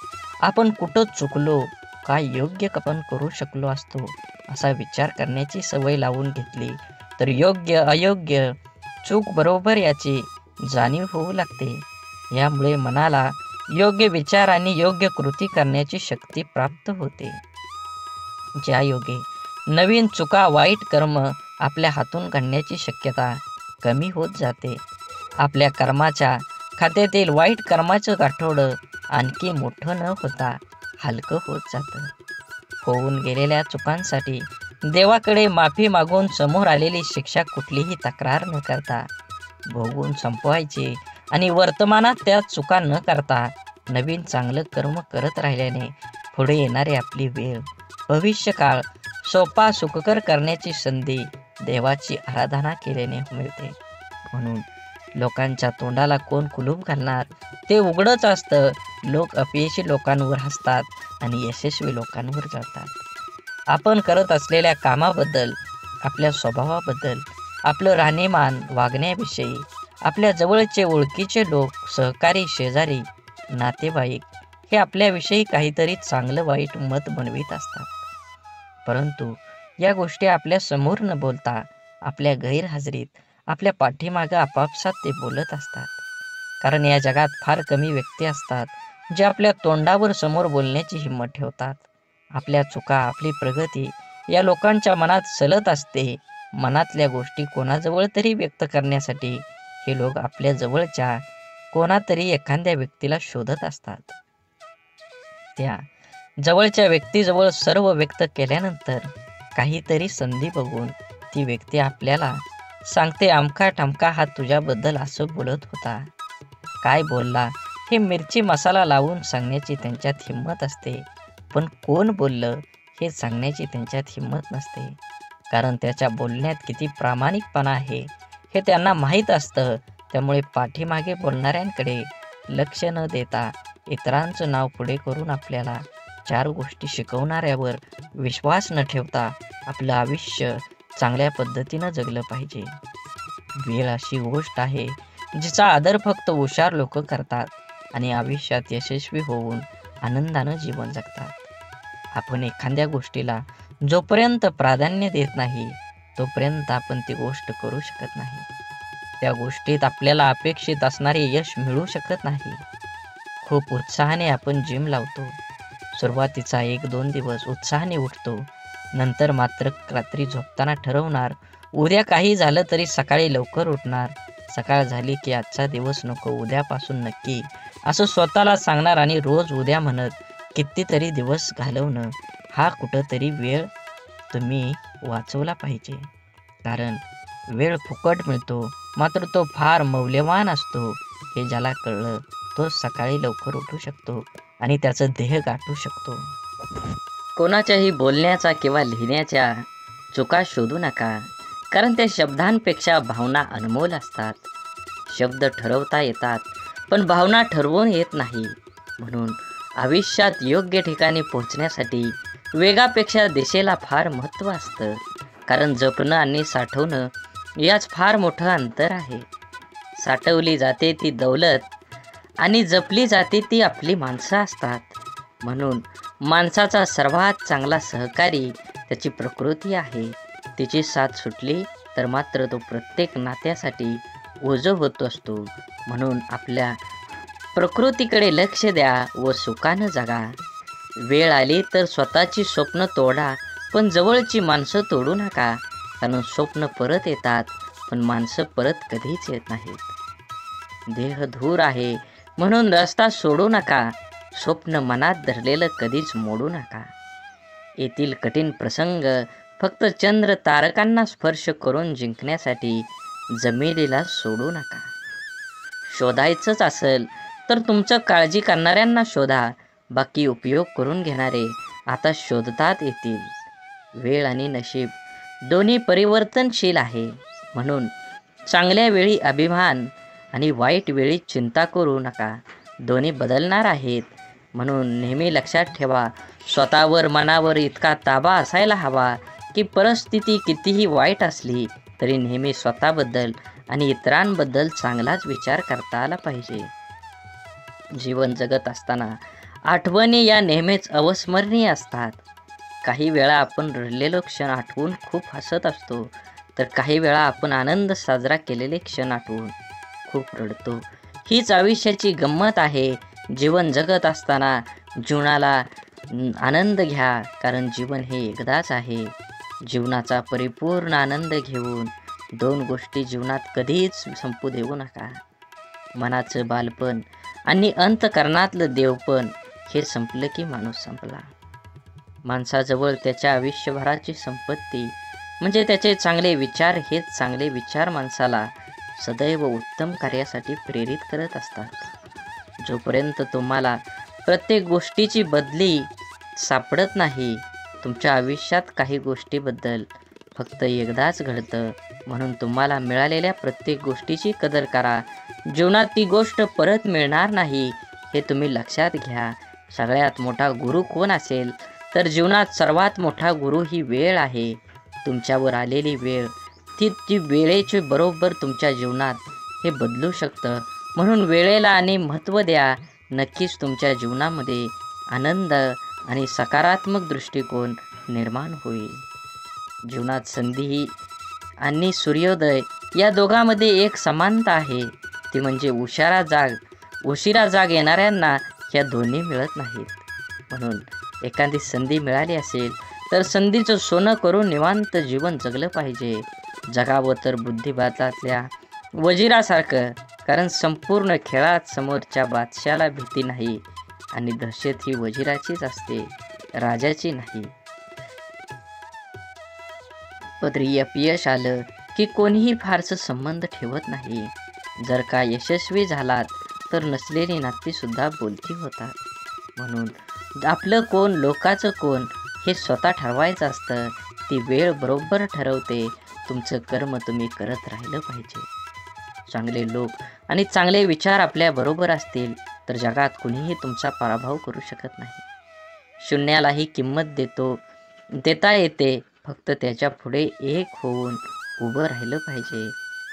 आपण कुठं चुकलो, काय योग्य आपण करू शकलो असतो, असा विचार करण्याची सवय लावून घेतली तर योग्य अयोग्य, चूक बरोबर याची जाणीव होऊ लागते. यामुळे मनाला योग्य विचार आणि योग्य कृती करण्याची शक्ती प्राप्त होते. ज्या योगे नवीन चुका, वाईट कर्म आपल्या हातून घडण्याची शक्यता कमी होत जाते. आपल्या कर्माच्या खात्यातील वाईट कर्माचं गाठोडं आणखी मोठं न होता हलकं होत जातं. होऊन गेलेल्या चुकांसाठी देवाकडे माफी मागून समोर आलेली शिक्षा कुठलीही तक्रार न करता भोगून संपवायची आणि वर्तमानात त्या चुका न करता नवीन चांगलं कर्म करत राहिल्याने पुढे येणारी आपली वेळ, भविष्यकाळ सोपा सुखकर करण्याची संधी देवाची आराधना केल्याने मिळते. म्हणून लोकांच्या तोंडाला कोण कुलूप घालणार ते उघडच असतं. लोक अपयशी लोकांवर हसतात आणि यशस्वी लोकांवर जळतात. आपण करत असलेल्या कामाबद्दल, आपल्या स्वभावाबद्दल, आपलं राहणीमान, वागण्याविषयी आपल्या जवळचे ओळखीचे लोक, सहकारी, शेजारी, नातेवाईक हे आपल्याविषयी काहीतरी चांगलं वाईट मत बनवित असतात. परंतु या गोष्टी आपल्या समोर न बोलता आपल्या गैरहजेरीत, आपल्या पाठीमागं आपापसात ते बोलत असतात. कारण या जगात फार कमी व्यक्ती असतात जे आपल्या तोंडावर समोर बोलण्याची हिंमत ठेवतात. आपल्या चुका, आपली प्रगती या लोकांच्या मनात सलत असते. मनातल्या गोष्टी कोणाजवळ तरी व्यक्त करण्यासाठी हे लोक आपल्या जवळच्या कोणातरी एखाद्या व्यक्तीला शोधत असतात. त्या जवळच्या व्यक्तीजवळ सर्व व्यक्त केल्यानंतर काहीतरी संधी बघून ती व्यक्ती आपल्याला सांगते, अमका ठमका हा तुझ्याबद्दल असं बोलत होता. काय बोलला हे मिरची मसाला लावून सांगण्याची त्यांच्यात हिंमत असते, पण कोण बोललं हे सांगण्याची त्यांच्यात हिंमत नसते. कारण त्याच्या बोलण्यात किती प्रामाणिकपणा आहे हे त्यांना माहीत असतं. त्यामुळे पाठीमागे बोलणाऱ्यांकडे लक्ष न देता इतरांचं नाव पुढे करून आपल्याला 4 गोष्टी शिकवणाऱ्यावर विश्वास न ठेवता आपलं आयुष्य चांगल्या पद्धतीनं जगलं पाहिजे. वेळ अशी गोष्ट आहे जिचा आदर फक्त हुशार लोक करतात आणि आयुष्यात यशस्वी होऊन आनंदानं जीवन जगतात. आपण एखाद्या गोष्टीला जोपर्यंत प्राधान्य देत नाही तोपर्यंत आपण ती गोष्ट करू शकत नाही. त्या गोष्टीत आपल्याला अपेक्षित असणारे यश मिळू शकत नाही. खूप उत्साहाने आपण जिम लावतो. सुरुवातीचा 1-2 दिवस उत्साहाने उठतो. नंतर मात्र रात्री झोपताना ठरवणार, उद्या काही झालं तरी सकाळी लवकर उठणार. सकाळ झाली की आजचा दिवस नको, उद्यापासून नक्की, असं स्वतःला सांगणार आणि रोज उद्या म्हणत कितीतरी दिवस घालवणं. हा कुठंतरी वेळ तुम्ही वाचवला पाहिजे. कारण वेळ फुकट मिळतो, मात्र तो फार मौल्यवान असतो. हे ज्याला कळलं तो सकाळी लवकर उठू शकतो आणि त्याचं ध्येय गाठू शकतो. कोणाच्याही बोलण्याचा किंवा लिहिण्याच्या चुका शोधू नका, कारण त्या शब्दांपेक्षा भावना अनमोल असतात. शब्द ठरवता येतात पण भावना ठरवून येत नाही. म्हणून आयुष्यात योग्य ठिकाणी पोहोचण्यासाठी वेगापेक्षा दिशेला फार महत्त्व असतं. कारण जपणं आणि साठवणं याच फार मोठं अंतर आहे. साठवली जाते ती दौलत आणि जपली जाते ती आपली माणसं असतात. म्हणून माणसाचा सर्वात चांगला सहकारी त्याची प्रकृती आहे. तिची साथ सुटली तर मात्र तो प्रत्येक नात्यासाठी ओझं होत असतो. म्हणून आपल्या प्रकृतीकडे लक्ष द्या व सुखानं जगा. वेळ आली तर स्वतःची स्वप्न तोडा, पण जवळची माणसं तोडू नका. कारण स्वप्न परत येतात पण माणसं परत कधीच येत नाहीत. देह धूर आहे म्हणून रस्ता सोडू नका. स्वप्न मनात धरलेलं कधीच मोडू नका. येथील कठीण प्रसंग फक्त चंद्र तारकांना स्पर्श करून जिंकण्यासाठी जमिनीला सोडू नका. शोधायचंच असेल तर तुमचं काळजी करणाऱ्यांना शोधा. बाकी उपयोग करून घेणारे आता शोधतात येतील. वेळ आणि नशीब दोन्ही परिवर्तनशील आहे. म्हणून चांगल्या वेळी अभिमान आणि वाईट वेळी चिंता करू नका. दोन्ही बदलणार आहेत. म्हणून नेहमी लक्षात ठेवा, स्वतःवर मनावर इतका ताबा असायला हवा की परिस्थिती कितीही वाईट असली तरी नेहमी स्वतःबद्दल आणि इतरांबद्दल चांगलाच विचार करता आला पाहिजे. जीवन जगत असताना आठवणी या नेहमीच अविस्मरणीय असतात. काही वेळा आपण रडलेलो क्षण आठवून खूप हसत असतो, तर काही वेळा आपण आनंद साजरा केलेले क्षण आठवून खूप रडतो. हीच आयुष्याची गंमत आहे. जीवन जगत असताना जीवनाला आनंद घ्या, कारण जीवन हे एकदाच आहे. जीवनाचा परिपूर्ण आनंद घेऊन 2 गोष्टी जीवनात कधीच संपू देऊ नका. मनाचं बालपण आणि अंतःकरणातलं देवपण हे संपलं की माणूस संपला. माणसाजवळ त्याच्या आयुष्यभराची संपत्ती म्हणजे त्याचे चांगले विचार. हेच चांगले विचार माणसाला सदैव उत्तम कार्यासाठी प्रेरित करत असतात. जोपर्यंत तुम्हाला प्रत्येक गोष्टीची बदली सापडत नाही, तुमच्या आयुष्यात काही गोष्टीबद्दल फक्त एकदाच घडतं. म्हणून तुम्हाला मिळालेल्या प्रत्येक गोष्टीची कदर करा. जीवनात ती गोष्ट परत मिळणार नाही हे तुम्ही लक्षात घ्या. सगळ्यात मोठा गुरु कोण असेल तर जीवनात सर्वात मोठा गुरु ही वेळ आहे. तुमच्यावर आलेली वेळ ती वेळेचे बरोबर तुमच्या जीवनात हे बदलू शकतं. म्हणून वेळेला आणि महत्त्व द्या. नक्कीच तुमच्या जीवनामध्ये आनंद आणि सकारात्मक दृष्टिकोन निर्माण होईल. जीवनात संधी आणि सूर्योदय या दोघांमध्ये एक समानता आहे. ती म्हणजे उशिरा जाग येणाऱ्यांना ह्या दोन्ही मिळत नाहीत. म्हणून एखादी संधी मिळाली असेल तर संधीचं सोनं करून निवांत जीवन जगलं पाहिजे. जगावं तर बुद्धिबळातल्या वजिरासारखं, कारण संपूर्ण खेळात समोरच्या बादशाला भीती नाही आणि दहशत ही वजिराचीच असते, राजाची नाही. पदरी अपयश आलं की कोणीही फारसं संबंध ठेवत नाही. जर का यशस्वी झालात तर नसलेली नाती सुद्धा बोलकी होतात. म्हणून आपलं कोण लोकाचं कोण हे स्वतः ठरवायचं असतं. ती वेळ बरोबर ठरवते. तुमचं कर्म तुम्ही करत राहिलं पाहिजे. चांगले लोक आणि चांगले विचार आपल्या बरोबर असतील तर जगात कुणीही तुमचा पराभव करू शकत नाही. शून्यालाही किंमत देता येते, फक्त त्याच्या पुढे एक होऊन उभं राहिलं पाहिजे.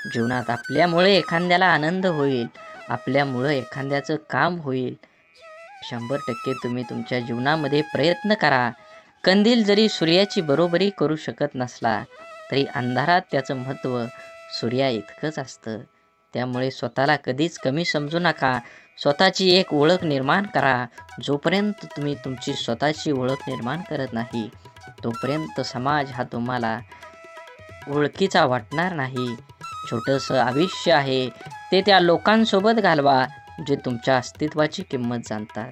जीवनात आपल्यामुळे एखाद्याला आनंद होईल, आपल्यामुळं एखाद्याचं काम होईल. 100% तुम्ही तुमच्या जीवनामध्ये प्रयत्न करा. कंदील जरी सूर्याची बरोबरी करू शकत नसला तरी अंधारात त्याचं महत्त्व सूर्या इतकंच असतं. त्यामुळे स्वतःला कधीच कमी समजू नका. स्वतःची एक ओळख निर्माण करा. जोपर्यंत तुम्ही तुमची स्वतःची ओळख निर्माण करत नाही तोपर्यंत समाज हा तुम्हाला ओळखीचा वाटणार नाही. छोटंसं आयुष्य आहे ते त्या लोकांसोबत घालवा जे तुमच्या अस्तित्वाची किंमत जाणतात.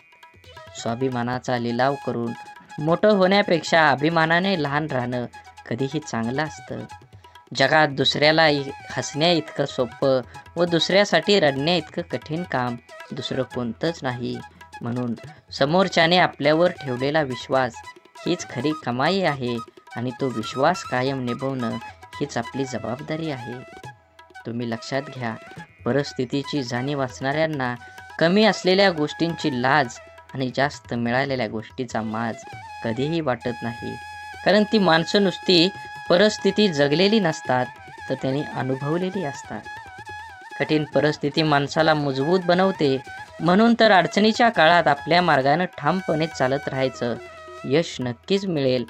स्वाभिमानाचा लिलाव करून मोठं होण्यापेक्षा अभिमानाने लहान राहणं कधीही चांगलं असतं. जगात दुसऱ्याला हसण्या इतकं सोपं व दुसऱ्यासाठी रडण्या इतकं कठीण काम दुसरं कोणतंच नाही. म्हणून समोरच्याने आपल्यावर ठेवलेला विश्वास हीच खरी कमाई आहे आणि तो विश्वास कायम निभवणं हीच आपली जबाबदारी आहे. तुम्ही लक्षात घ्या, परिस्थितीची जाणीव असणाऱ्यांना कमी असलेल्या गोष्टींची लाज आणि जास्त मिळालेल्या गोष्टीचा माज कधीही वाटत नाही. कारण ती माणसं नुसती परिस्थिती जगलेली नसतात तर त्यांनी अनुभवलेली असतात. कठीण परिस्थिती माणसाला मजबूत बनवते. म्हणून तर अडचणीच्या काळात आपल्या मार्गाने ठामपणे चालत राहायचं. यश नक्कीच मिळेल.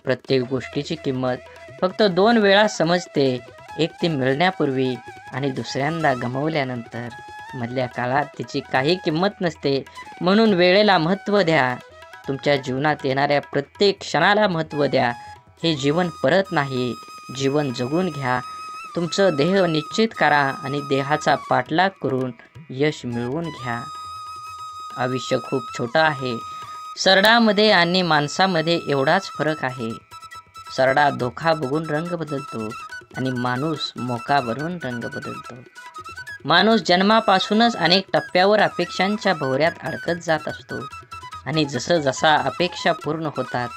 प्रत्येक गोष्टीची किंमत फक्त 2 वेळा समजते. एक ती मिळण्यापूर्वी आणि दुसऱ्यांदा गमावल्यानंतर. मधल्या काळात तिची काही किंमत नसते. म्हणून वेळेला महत्त्व द्या. तुमच्या जीवनात येणाऱ्या प्रत्येक क्षणाला महत्त्व द्या. हे जीवन परत नाही, जीवन जगून घ्या. तुमचं ध्येय निश्चित करा आणि देहाचा पाठलाग करून यश मिळवून घ्या. आयुष्य खूप छोटं आहे. सरडामध्ये आणि माणसामध्ये एवढाच फरक आहे. सरडा धोका बघून रंग बदलतो आणि माणूस मोका बनून रंग बदलतो. माणूस जन्मापासूनच अनेक टप्प्यावर अपेक्षांच्या भोवऱ्यात अडकत जात असतो आणि जसा अपेक्षा पूर्ण होतात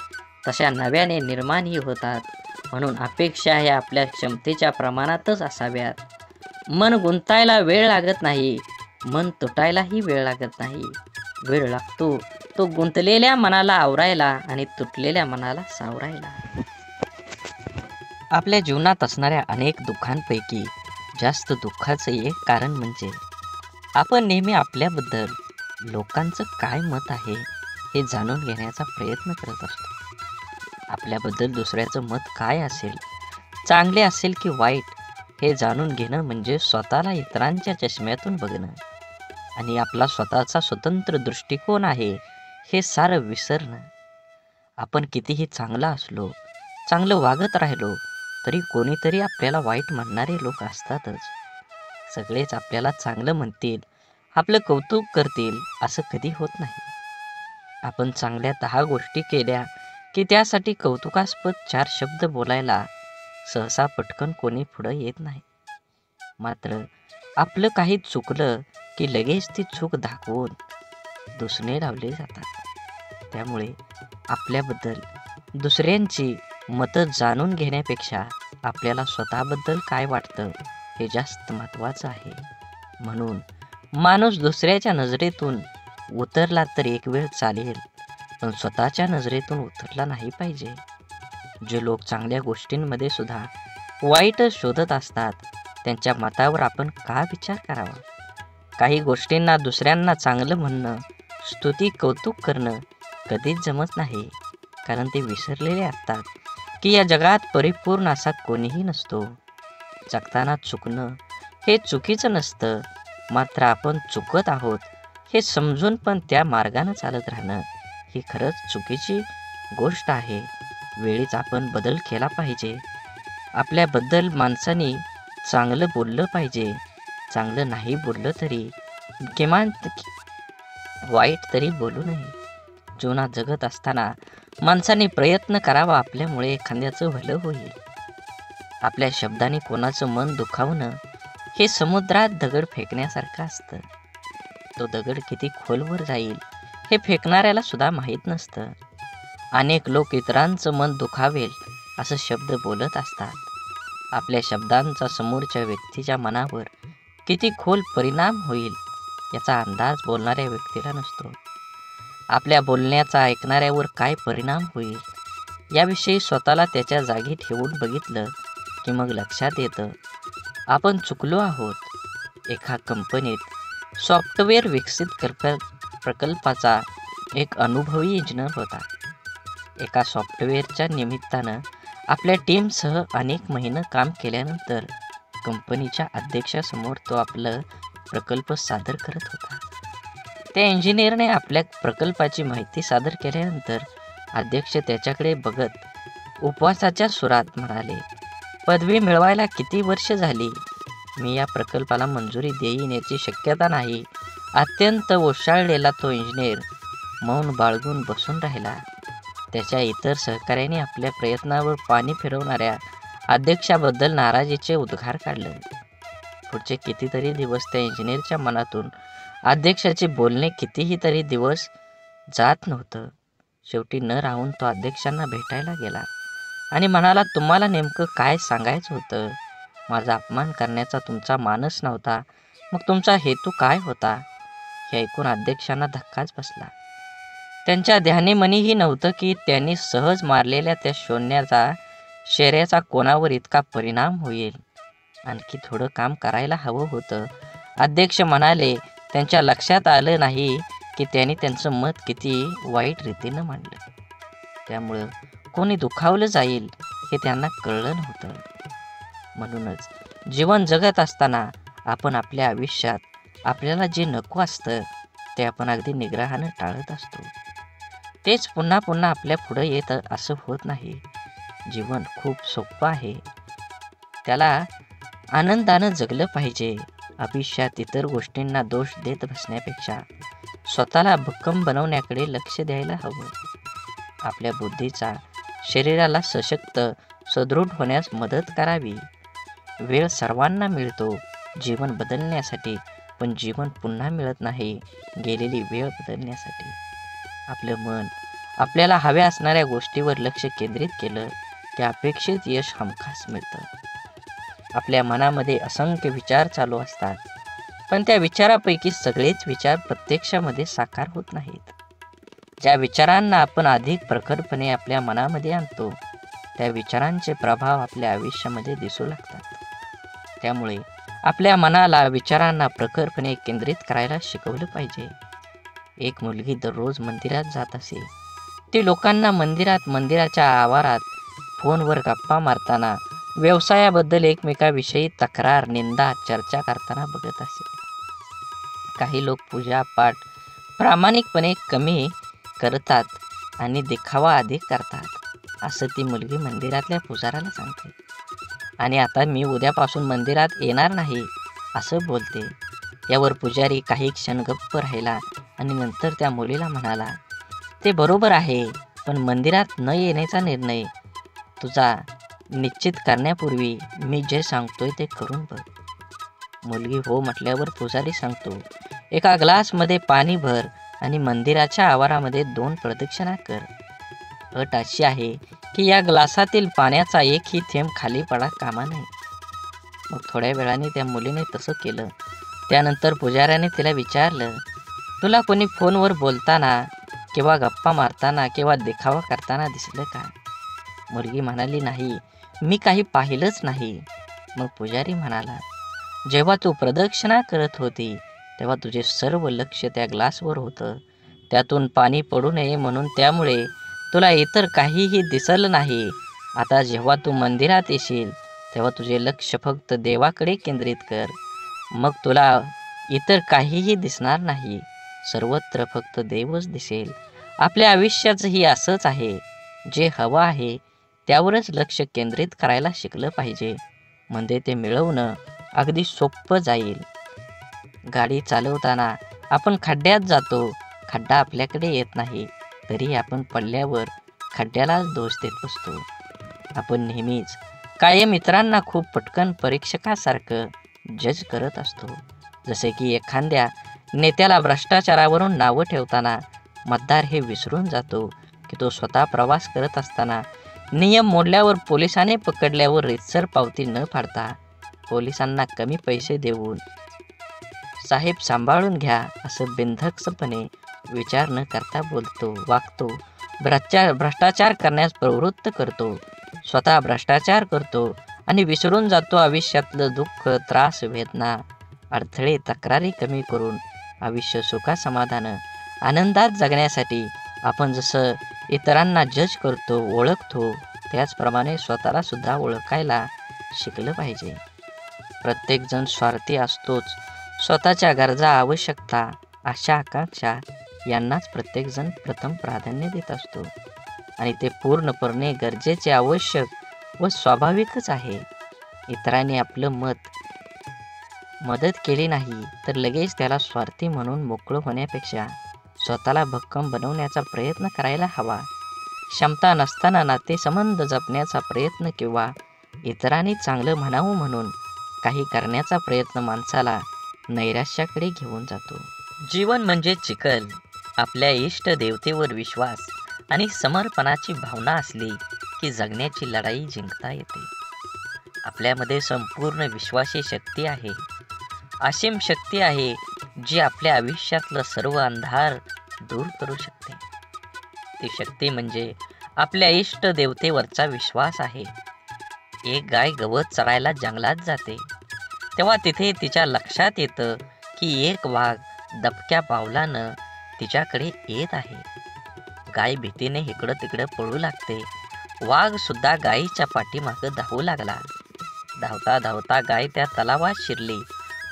तशा नव्याने निर्माणही होतात. म्हणून अपेक्षा ह्या आपल्या क्षमतेच्या प्रमाणातच असाव्यात. मन गुंतायला वेळ लागत नाही, मन तुटायलाही वेळ लागत नाही. वेळ लागतो तो गुंतलेल्या मनाला आवरायला आणि तुटलेल्या मनाला सावरायला. आपल्या जीवनात असणाऱ्या अनेक दुःखांपैकी जास्त दुःखाचं एक कारण म्हणजे आपण नेहमी आपल्याबद्दल लोकांचं काय मत आहे हे जाणून घेण्याचा प्रयत्न करत असतो. आपल्याबद्दल दुसऱ्याचं मत काय असेल, चांगले असेल की वाईट, हे जाणून घेणं म्हणजे स्वतःला इतरांच्या चष्म्यातून बघणं आणि आपला स्वतःचा स्वतंत्र दृष्टिकोन आहे हे सारं विसरणं. आपण कितीही चांगला असलो, चांगलं वागत राहिलो तरी कोणीतरी आपल्याला वाईट म्हणणारे लोक असतातच. सगळेच आपल्याला चांगलं म्हणतील, आपलं कौतुक करतील असं कधी होत नाही. आपण चांगल्या 10 गोष्टी केल्या की त्यासाठी कौतुकास्पद 4 शब्द बोलायला सहसा पटकन कोणी पुढं येत नाही. मात्र आपलं काही चुकलं की लगेच ती चूक दाखवून दुसणे लावले जातात. त्यामुळे आपल्याबद्दल दुसऱ्यांची मतं जाणून घेण्यापेक्षा आपल्याला स्वतःबद्दल काय वाटतं हे जास्त महत्त्वाचं आहे. म्हणून माणूस दुसऱ्याच्या नजरेतून उतरला तर एक वेळ चालेल, पण स्वतःच्या नजरेतून उतरला नाही पाहिजे. जे लोक चांगल्या गोष्टींमध्ये सुद्धा वाईटच शोधत असतात त्यांच्या मतावर आपण का विचार करावा. काही गोष्टींना दुसऱ्यांना चांगलं म्हणणं, स्तुती, कौतुक करणं कधीच जमत नाही. कारण ते विसरलेले असतात की या जगात परिपूर्ण असा कोणीही नसतो. जगताना चुकणं हे चुकीचं नसतं, मात्र आपण चुकत आहोत हे समजून पण त्या मार्गानं चालत राहणं ही खरंच चुकीची गोष्ट आहे. वेळीच आपण बदल केला पाहिजे. आपल्याबद्दल माणसाने चांगलं बोललं पाहिजे. चांगलं नाही बोललं तरी किमान वाईट तरी बोलू नये. जीवनात जगत असताना माणसाने प्रयत्न करावा, आपल्यामुळे एखाद्याचं भलं होईल. आपल्या शब्दाने कोणाचं मन दुखावणं हे समुद्रात दगड फेकण्यासारखं असतं. तो दगड किती खोलवर जाईल हे फेकणाऱ्याला सुद्धा माहीत नसतं. अनेक लोक इतरांचं मन दुखावेल असं शब्द बोलत असतात. आपल्या शब्दांचा समोरच्या व्यक्तीच्या मनावर किती खोल परिणाम होईल याचा अंदाज बोलणाऱ्या व्यक्तीला नसतो. आपल्या बोलण्याचा ऐकणाऱ्यावर काय परिणाम होईल याविषयी स्वतःला त्याच्या जागी ठेवून बघितलं की मग लक्षात येतं आपण चुकलो आहोत. एका कंपनीत सॉफ्टवेअर विकसित प्रकल्पाचा एक अनुभवी इंजिनियर होता. एका सॉफ्टवेअरच्या निमित्तानं आपल्या टीमसह अनेक महिने काम केल्यानंतर कंपनीच्या अध्यक्षासमोर तो आपलं प्रकल्प सादर करत होता. त्या इंजिनियरने आपल्या प्रकल्पाची माहिती सादर केल्यानंतर अध्यक्ष त्याच्याकडे बघत उपवासाच्या सुरात म्हणाले, पदवी मिळवायला किती वर्ष झाली? मी या प्रकल्पाला मंजुरी देईन याची शक्यता नाही. अत्यंत ओशाळलेला तो इंजिनियर मौन बाळगून बसून राहिला. त्याच्या इतर सहकाऱ्यांनी आपल्या प्रयत्नावर पाणी फिरवणाऱ्या अध्यक्षाबद्दल नाराजीचे उद्गार काढले. पुढचे कितीतरी दिवस त्या इंजिनियरच्या मनातून अध्यक्षाचे बोलणे कितीही तरी दिवस जात नव्हतं. शेवटी न राहून तो अध्यक्षांना भेटायला गेला आणि म्हणाला, तुम्हाला नेमकं काय सांगायचं होतं? माझा अपमान करण्याचा तुमचा मानस नव्हता, मग तुमचा हेतू काय होता? हे ऐकून अध्यक्षांना धक्काच बसला. त्यांच्या ध्यानीमनीही नव्हतं की त्यांनी सहज मारलेल्या त्या शौर्याचा कोणावर इतका परिणाम होईल. आणखी थोडं काम करायला हवं होतं. अध्यक्ष म्हणाले, त्यांच्या लक्षात आलं नाही की त्यांनी त्यांचं मत किती वाईट रीतीनं मांडलं. त्यामुळं कोणी दुखावलं जाईल हे त्यांना कळलं नव्हतं. म्हणूनच जीवन जगत असताना आपण आपल्या आयुष्यात आपल्याला जे नको असतं ते आपण अगदी निग्रहानं टाळत असतो. तेच पुन्हा पुन्हा आपल्या पुढं येत असं होत नाही. जीवन खूप सोपं आहे, त्याला आनंदानं जगलं पाहिजे. आयुष्यात इतर गोष्टींना दोष देत बसण्यापेक्षा स्वतःला भक्कम बनवण्याकडे लक्ष द्यायला हवं. आपल्या बुद्धीचा शरीराला सशक्त सदृढ होण्यास मदत करावी. वेळ सर्वांना मिळतो जीवन बदलण्यासाठी, पण जीवन पुन्हा मिळत नाही गेलेली वेळ बदलण्यासाठी. आपलं मन आपल्याला हव्या असणाऱ्या गोष्टीवर लक्ष केंद्रित केलं की अपेक्षित यश हमखास मिळतं. आपल्या मनामध्ये असंख्य विचार चालू असतात, पण त्या विचारापैकी सगळेच विचार प्रत्यक्षामध्ये साकार होत नाहीत. ज्या विचारांना आपण अधिक प्रखरपणे आपल्या मनामध्ये आणतो त्या विचारांचे प्रभाव आपल्या आयुष्यामध्ये दिसू लागतात. त्यामुळे आपल्या मनाला विचारांना प्रखरपणे केंद्रित करायला शिकवलं पाहिजे. एक मुलगी दररोज मंदिरात जात असे. ती लोकांना मंदिराच्या आवारात फोनवर गप्पा मारताना, व्यवसायाबद्दल एकमेकाविषयी तक्रार, निंदा, चर्चा करताना बघत असे. काही लोक पूजा पाठ प्रामाणिकपणे कमी करतात आणि दिखावा अधिक करतात, असं ती मुलगी मंदिरातल्या पुजाराला सांगते. आणि आता मी उद्यापासून मंदिरात येणार नाही असं बोलते. यावर पुजारी काही क्षण गप्प राहिला आणि नंतर त्या मुलीला म्हणाला, ते बरोबर आहे, पण मंदिरात न येण्याचा निर्णय तुझा निश्चित करण्यापूर्वी मी जे सांगतोय ते करून बघ. मुलगी हो म्हटल्यावर पुजारी सांगतो, एका ग्लासमध्ये पाणी भर आणि मंदिराच्या आवारामध्ये 2 प्रदक्षिणा कर. अट अशी आहे की या ग्लासातील पाण्याचा एकही थेंब खाली पडा कामा नये. मग थोड्या वेळाने त्या मुलीने तसं केलं. त्यानंतर पुजाऱ्याने तिला विचारलं, तुला कोणी फोनवर बोलताना किंवा गप्पा मारताना किंवा दिखावा करताना दिसलं का? मुलगी म्हणाली, नाही, मी काही पाहिलंच नाही. मग पुजारी म्हणाला, जेव्हा तू प्रदक्षिणा करत होती तेव्हा तुझे सर्व लक्ष त्या ग्लासवर होतं. त्यातून पाणी पडू नये म्हणून, त्यामुळे तुला इतर काहीही दिसलं नाही. आता जेव्हा तू मंदिरात येशील तेव्हा तुझे लक्ष फक्त देवाकडे केंद्रित कर. मग तुला इतर काहीही दिसणार नाही. सर्वत्र फक्त देवच दिसेल. आपल्या आयुष्याचंही असंच आहे. जे हवं आहे त्यावरच लक्ष केंद्रित करायला शिकलं पाहिजे. म्हणजे ते मिळवणं अगदी सोपं जाईल. गाडी चालवताना आपण खड्ड्यात जातो. खड्डा आपल्याकडे येत नाही तरी आपण पडल्यावर खड्ड्यालाच दोष देत असतो. आपण नेहमीच कायम इतरांना खूप पटकन परीक्षकासारखं जज करत असतो. जसे की एखाद्या नेत्याला भ्रष्टाचारावरून नावं ठेवताना मतदार हे विसरून जातो की तो स्वतः प्रवास करत असताना नियम मोडल्यावर पोलिसाने पकडल्यावर रीतसर पावती न फाडता पोलिसांना कमी पैसे देऊन साहेब सांभाळून घ्या असं बिनधास्तपणे विचार न करता वागतो. भ्रष्टाचार करण्यास प्रवृत्त करतो. स्वतः भ्रष्टाचार करतो आणि विसरून जातो आयुष्यातलं दुःख, त्रास, वेदना, अडथळे, तक्रारी कमी करून आयुष्य सुखासमाधानं आनंदात जगण्यासाठी आपण जसं इतरांना जज करतो, ओळखतो, त्याचप्रमाणे स्वतःला सुद्धा ओळखायला शिकलं पाहिजे. प्रत्येकजण स्वार्थी असतोच. स्वतःच्या गरजा, आवश्यकता, आशा, आकांक्षा यांनाच प्रत्येकजण प्रथम प्राधान्य देत असतो आणि ते पूर्णपणे गरजेचे, आवश्यक व स्वाभाविकच आहे. इतरांनी आपलं मदत केली नाही तर लगेच त्याला स्वार्थी म्हणून मोकळं होण्यापेक्षा स्वतःला भक्कम बनवण्याचा प्रयत्न करायला हवा. क्षमता नसताना नातेसंबंध जपण्याचा प्रयत्न किंवा इतरांनी चांगलं म्हणावं म्हणून काही करण्याचा प्रयत्न माणसाला नैराश्याकडे घेऊन जातो. जीवन म्हणजे चिखल. आपल्या इष्ट देवतेवर विश्वास आणि समर्पणाची भावना असली की जगण्याची लढाई जिंकता येते. आपल्यामध्ये संपूर्ण विश्वाची शक्ती आहे. असीम शक्ती आहे जी आपल्या आयुष्यातलं सर्व अंधार दूर करू शकते. ती शक्ती म्हणजे आपल्या इष्ट देवतेवरचा विश्वास आहे. एक गाय गवत चरायला जंगलात जाते तेव्हा तिथे तिच्या लक्षात येतं की एक वाघ दबक्या पावलानं तिच्याकडे येत आहे. गाय भीतीने इकडं तिकडं पळू लागते. वाघ सुद्धा गायीच्या पाठीमागं धावू लागला. धावता धावता गाय त्या तलावात शिरली.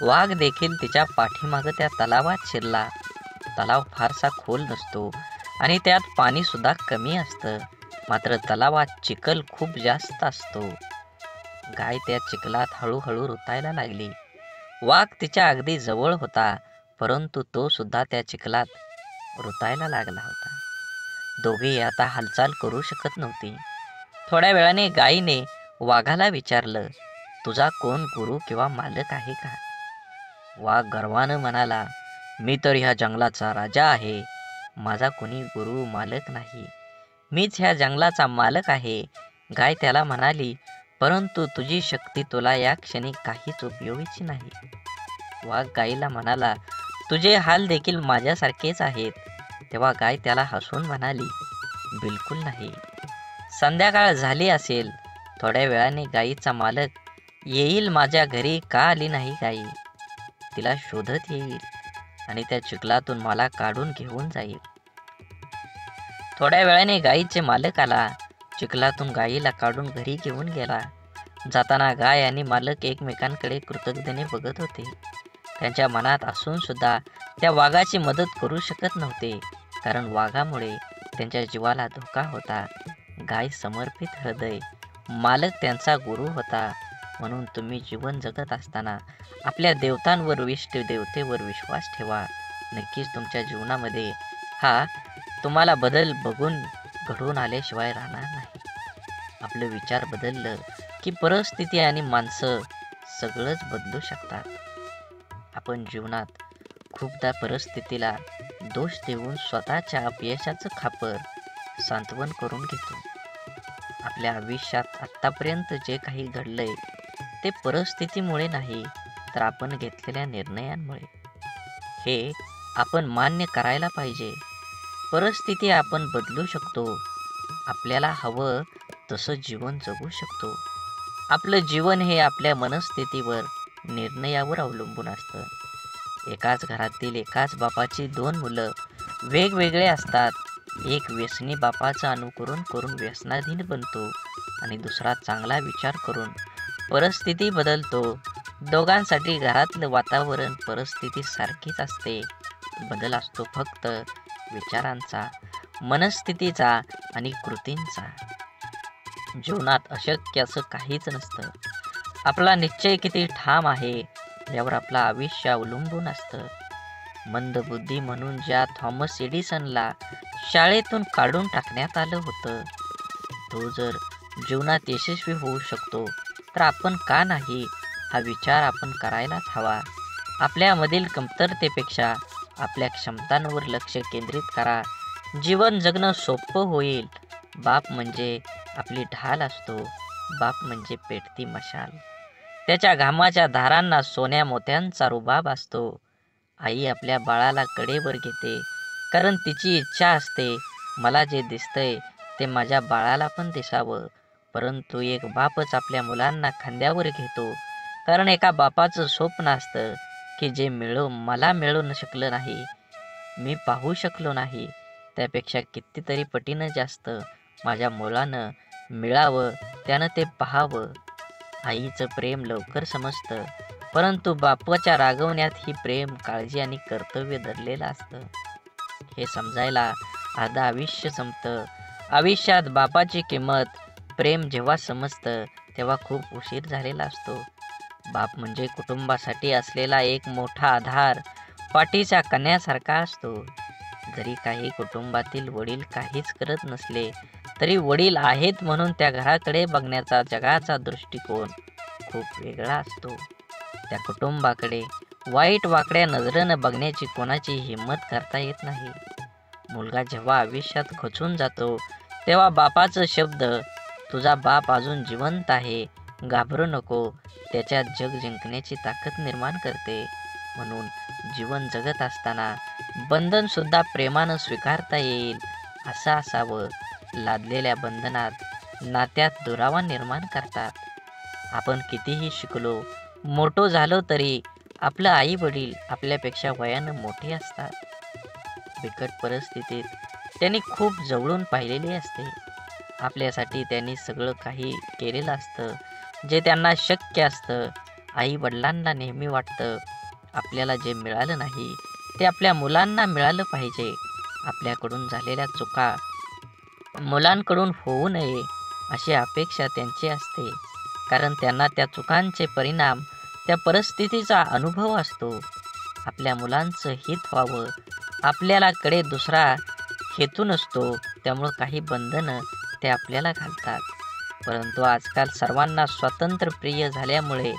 वाघ देखील तिच्या पाठीमागं त्या तलावात शिरला. तलाव फारसा खोल नसतो आणि त्यात पाणी सुद्धा कमी असतं. मात्र तलावात चिखल खूप जास्त असतो. गाय त्या चिखलात हळूहळू रुतायला लागली. वाघ तिच्या अगदी जवळ होता परंतु तो सुद्धा त्या चिखलात रुतायला लागला होता. दोघेही आता हालचाल करू शकत नव्हती. थोड्या वेळाने गायीने वाघाला विचारलं, तुझा कोण गुरु किंवा मालक आहे का? वाघ गर्वानं म्हणाला, मी तर ह्या जंगलाचा राजा आहे. माझा कोणी गुरु मालक नाही. मीच ह्या जंगलाचा मालक आहे. गाय त्याला म्हणाली, परंतु तुझी शक्ती तुला या क्षणी काहीच उपयोगीची नाही. वाघ गायीला म्हणाला, तुझे हाल देखील माझ्यासारखेच आहेत. तेव्हा गाय त्याला हसून म्हणाली, बिलकुल नाही. संध्याकाळ झाली असेल. थोड्या वेळाने गायीचा मालक येईल. माझ्या घरी का आली नाही गायी? तिला शोधत येईल आणि त्या चिखलातून मला काढून घेऊन जाईल. थोड्या वेळाने गायीचे मालक आला. चिखलातून गायीला काढून घरी घेऊन गेला. जाताना गाय आणि मालक एकमेकांकडे कृतज्ञतेने बघत होते. त्यांच्या मनात असून सुद्धा त्या वाघाची मदत करू शकत नव्हते कारण वाघामुळे त्यांच्या जीवाला धोका होता. गाय समर्पित हृदय, मालक त्यांचा गुरु होता. म्हणून तुम्ही जीवन जगत असताना आपल्या देवतांवर, इष्ट देवतेवर विश्वास ठेवा. नक्कीच तुमच्या जीवनामध्ये हा तुम्हाला बदल बघून घडून आल्याशिवाय राहणार नाही. आपलं विचार बदललं की परिस्थिती आणि माणसं सगळंच बदलू शकतात. आपण जीवनात खूपदा परिस्थितीला दोष देऊन स्वतःच्या अपयशाचं खापर सांत्वन करून घेतो. आपल्या आयुष्यात आत्तापर्यंत जे काही घडलंय ते परिस्थितीमुळे नाही तर आपण घेतलेल्या निर्णयांमुळे. हे आपण मान्य करायला पाहिजे. परिस्थिती आपण बदलू शकतो. आपल्याला हवं तसं जीवन जगू शकतो. आपलं जीवन हे आपल्या मनस्थितीवर, निर्णयावर अवलंबून असतं. एकाच घरातील एकाच बापाची दोन मुलं वेगवेगळे असतात. एक व्यसनी बापाचं अनुकरण करून व्यसनाधीन बनतो आणि दुसरा चांगला विचार करून परिस्थिती बदलतो. दोघांसाठी घरातलं वातावरण, परिस्थिती सारखीच असते. बदल असतो फक्त विचारांचा. मनस्थितीचा आणि कृतींचा. जीवनात अशक्य असं काहीच नसतं. आपला निश्चय किती ठाम आहे यावर आपलं आयुष्य अवलंबून असतं. मंदबुद्धी म्हणून ज्या थॉमस एडिसनला शाळेतून काढून टाकण्यात आलं होतं, तो जर जीवनात यशस्वी होऊ शकतो तर आपण का नाही, हा विचार आपण करायलाच हवा. आपल्यामधील कमतरतेपेक्षा आपल्या क्षमतांवर लक्ष केंद्रित करा. जीवन जगणं सोपं होईल. बाप म्हणजे आपली ढाल असतो. बाप म्हणजे पेटती मशाल. त्याच्या घामाच्या धारांना सोन्या मोत्यांचा रुबाब असतो. आई आपल्या बाळाला कडेवर घेते, कारण तिची इच्छा असते, मला जे दिसतंय ते माझ्या बाळाला पण दिसावं. परंतु एक बापच आपल्या मुलांना खांद्यावर घेतो, कारण एका बापाचं स्वप्न असतं की जे मला मिळू शकलं नाही, मी पाहू शकलो नाही, त्यापेक्षा कितीतरी पटीनं जास्त माझ्या मुलानं मिळावं, त्यानं ते पाहावं. आईचं प्रेम लवकर समजतं, परंतु बापाच्या रागवण्यात ही प्रेम, काळजी आणि कर्तव्य दडलेलं असतं. हे समजायला अर्धं आयुष्य संपतं. आयुष्यात बापाची किंमत, प्रेम जेव्हा समजतं तेव्हा खूप उशीर झालेला असतो. बाप म्हणजे कुटुंबासाठी असलेला एक मोठा आधार, पाठीच्या कण्यासारखा असतो. जरी काही कुटुंबातील वडील काहीच करत नसले तरी वडील आहेत म्हणून त्या घराकडे बघण्याचा जगाचा दृष्टिकोन खूप वेगळा असतो. त्या कुटुंबाकडे वाईट वाकड्या नजरेनं बघण्याची कोणाची हिंमत करता येत नाही. मुलगा जेव्हा आयुष्यात खचून जातो तेव्हा बापाचं शब्द, तुझा बाप अजून जिवंत आहे, घाबरू नको, त्याच्यात जग जिंकण्याची ताकद निर्माण करते. म्हणून जीवन जगत असताना बंधन सुद्धा प्रेमानं स्वीकारता येईल असं असावं. लादलेल्या बंधनात नात्यात दुरावा निर्माण करतात. आपण कितीही शिकलो, मोठो झालो तरी आपलं आई वडील आपल्यापेक्षा वयानं मोठे असतात. बिकट परिस्थितीत त्यांनी खूप जवळून पाहिलेली असते. आपल्यासाठी त्यांनी सगळं काही केलेलं असतं जे त्यांना शक्य असतं. आई वडिलांना नेहमी वाटतं आपल्याला जे मिळालं नाही ते आपल्या मुलांना मिळालं पाहिजे. आपल्याकडून झालेल्या चुका मुलांकडून होऊ नये अशी अपेक्षा त्यांची असते, कारण त्यांना त्या चुकांचे परिणाम, त्या परिस्थितीचा अनुभव असतो. आपल्या मुलांचं हित व्हावं, आपल्याला कडे दुसरा हेतू नसतो, त्यामुळं काही बंधनं ते आपल्याला घालतात. परंतु आजकाल सर्वांना स्वातंत्र्य प्रिय झाल्यामुळे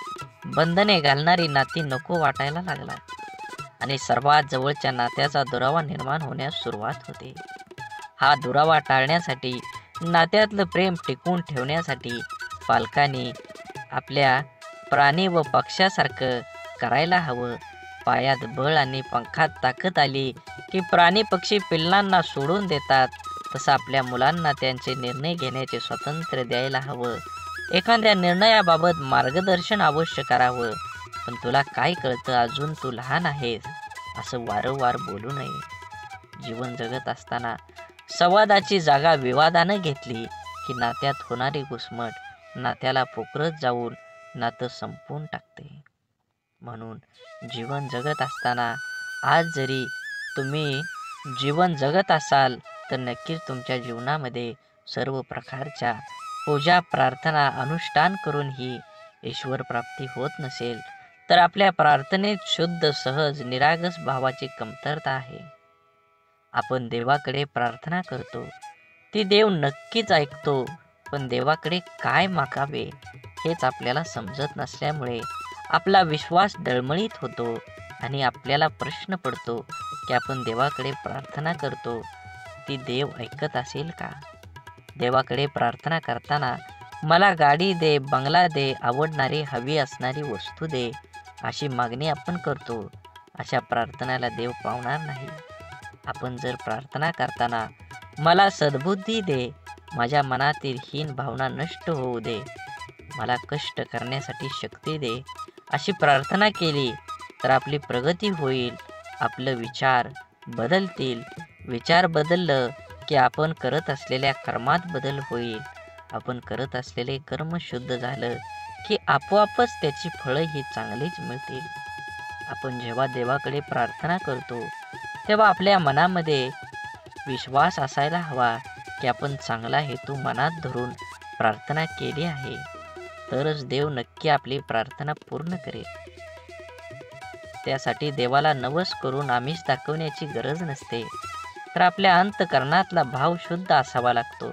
बंधने घालणारी नाती नको वाटायला लागतात आणि सर्वात जवळच्या नात्याचा दुरावा निर्माण होण्यास सुरुवात होते. हा दुरावा टाळण्यासाठी, नात्यातलं प्रेम टिकवून ठेवण्यासाठी पालकांनी आपल्या प्राणी व पक्ष्यासारखं करायला हवं. पायात बळ आणि पंखात ताकद आली की प्राणी पक्षी पिल्लांना सोडून देतात, तसं आपल्या मुलांना त्यांचे निर्णय घेण्याचे स्वातंत्र्य द्यायला हवं. एखाद्या निर्णयाबाबत मार्गदर्शन अवश्य करावं, पण तुला काय कळतं, अजून तू लहान आहेस, असं वारंवार बोलू नये. जीवन जगत असताना संवादाची जागा विवादानं घेतली की नात्यात होणारी घुसमट नात्याला पोखरत जाऊन नातं संपवून टाकते. म्हणून जीवन जगत असताना, आज जरी तुम्ही जीवन जगत असाल तर नक्कीच तुमच्या जीवनामध्ये सर्व प्रकारच्या पूजा, प्रार्थना, अनुष्ठान करूनही ईश्वर प्राप्ती होत नसेल तर आपल्या प्रार्थनेत शुद्ध, सहज, निरागस भावाची कमतरता आहे. आपण देवाकडे प्रार्थना करतो, ती देव नक्कीच ऐकतो, पण देवाकडे काय मागावे हेच आपल्याला समजत नसल्यामुळे आपला विश्वास डळमळीत होतो आणि आपल्याला प्रश्न पडतो की आपण देवाकडे प्रार्थना करतो, ती देव ऐकत असेल का? देवाकडे प्रार्थना करताना मला गाडी दे, बंगला दे, आवडणारी हवी असणारी वस्तू दे, अशी मागणी आपण करतो. अशा प्रार्थनेला देव पावणार नाही. आपण जर प्रार्थना करताना मला सद्बुद्धी दे, माझ्या मनातील हीन भावना नष्ट होऊ दे, मला कष्ट करण्यासाठी शक्ती दे, अशी प्रार्थना केली तर आपली प्रगती होईल. आपलं विचार बदलतील. विचार बदललं की आपण करत असलेल्या कर्मात बदल होईल. आपण करत असलेले कर्म शुद्ध झालं की आपोआपच त्याची फळं ही चांगलीच मिळतील. आपण जेव्हा देवाकडे प्रार्थना करतो तेव्हा आपल्या मनामध्ये विश्वास असायला हवा की आपण चांगला हेतू मनात धरून प्रार्थना केली आहे तरच देव नक्की आपली प्रार्थना पूर्ण करेल. त्यासाठी देवाला नवस करून आमिष दाखवण्याची गरज नसते, तर आपल्या अंतःकरणातला भाव शुद्ध असावा लागतो.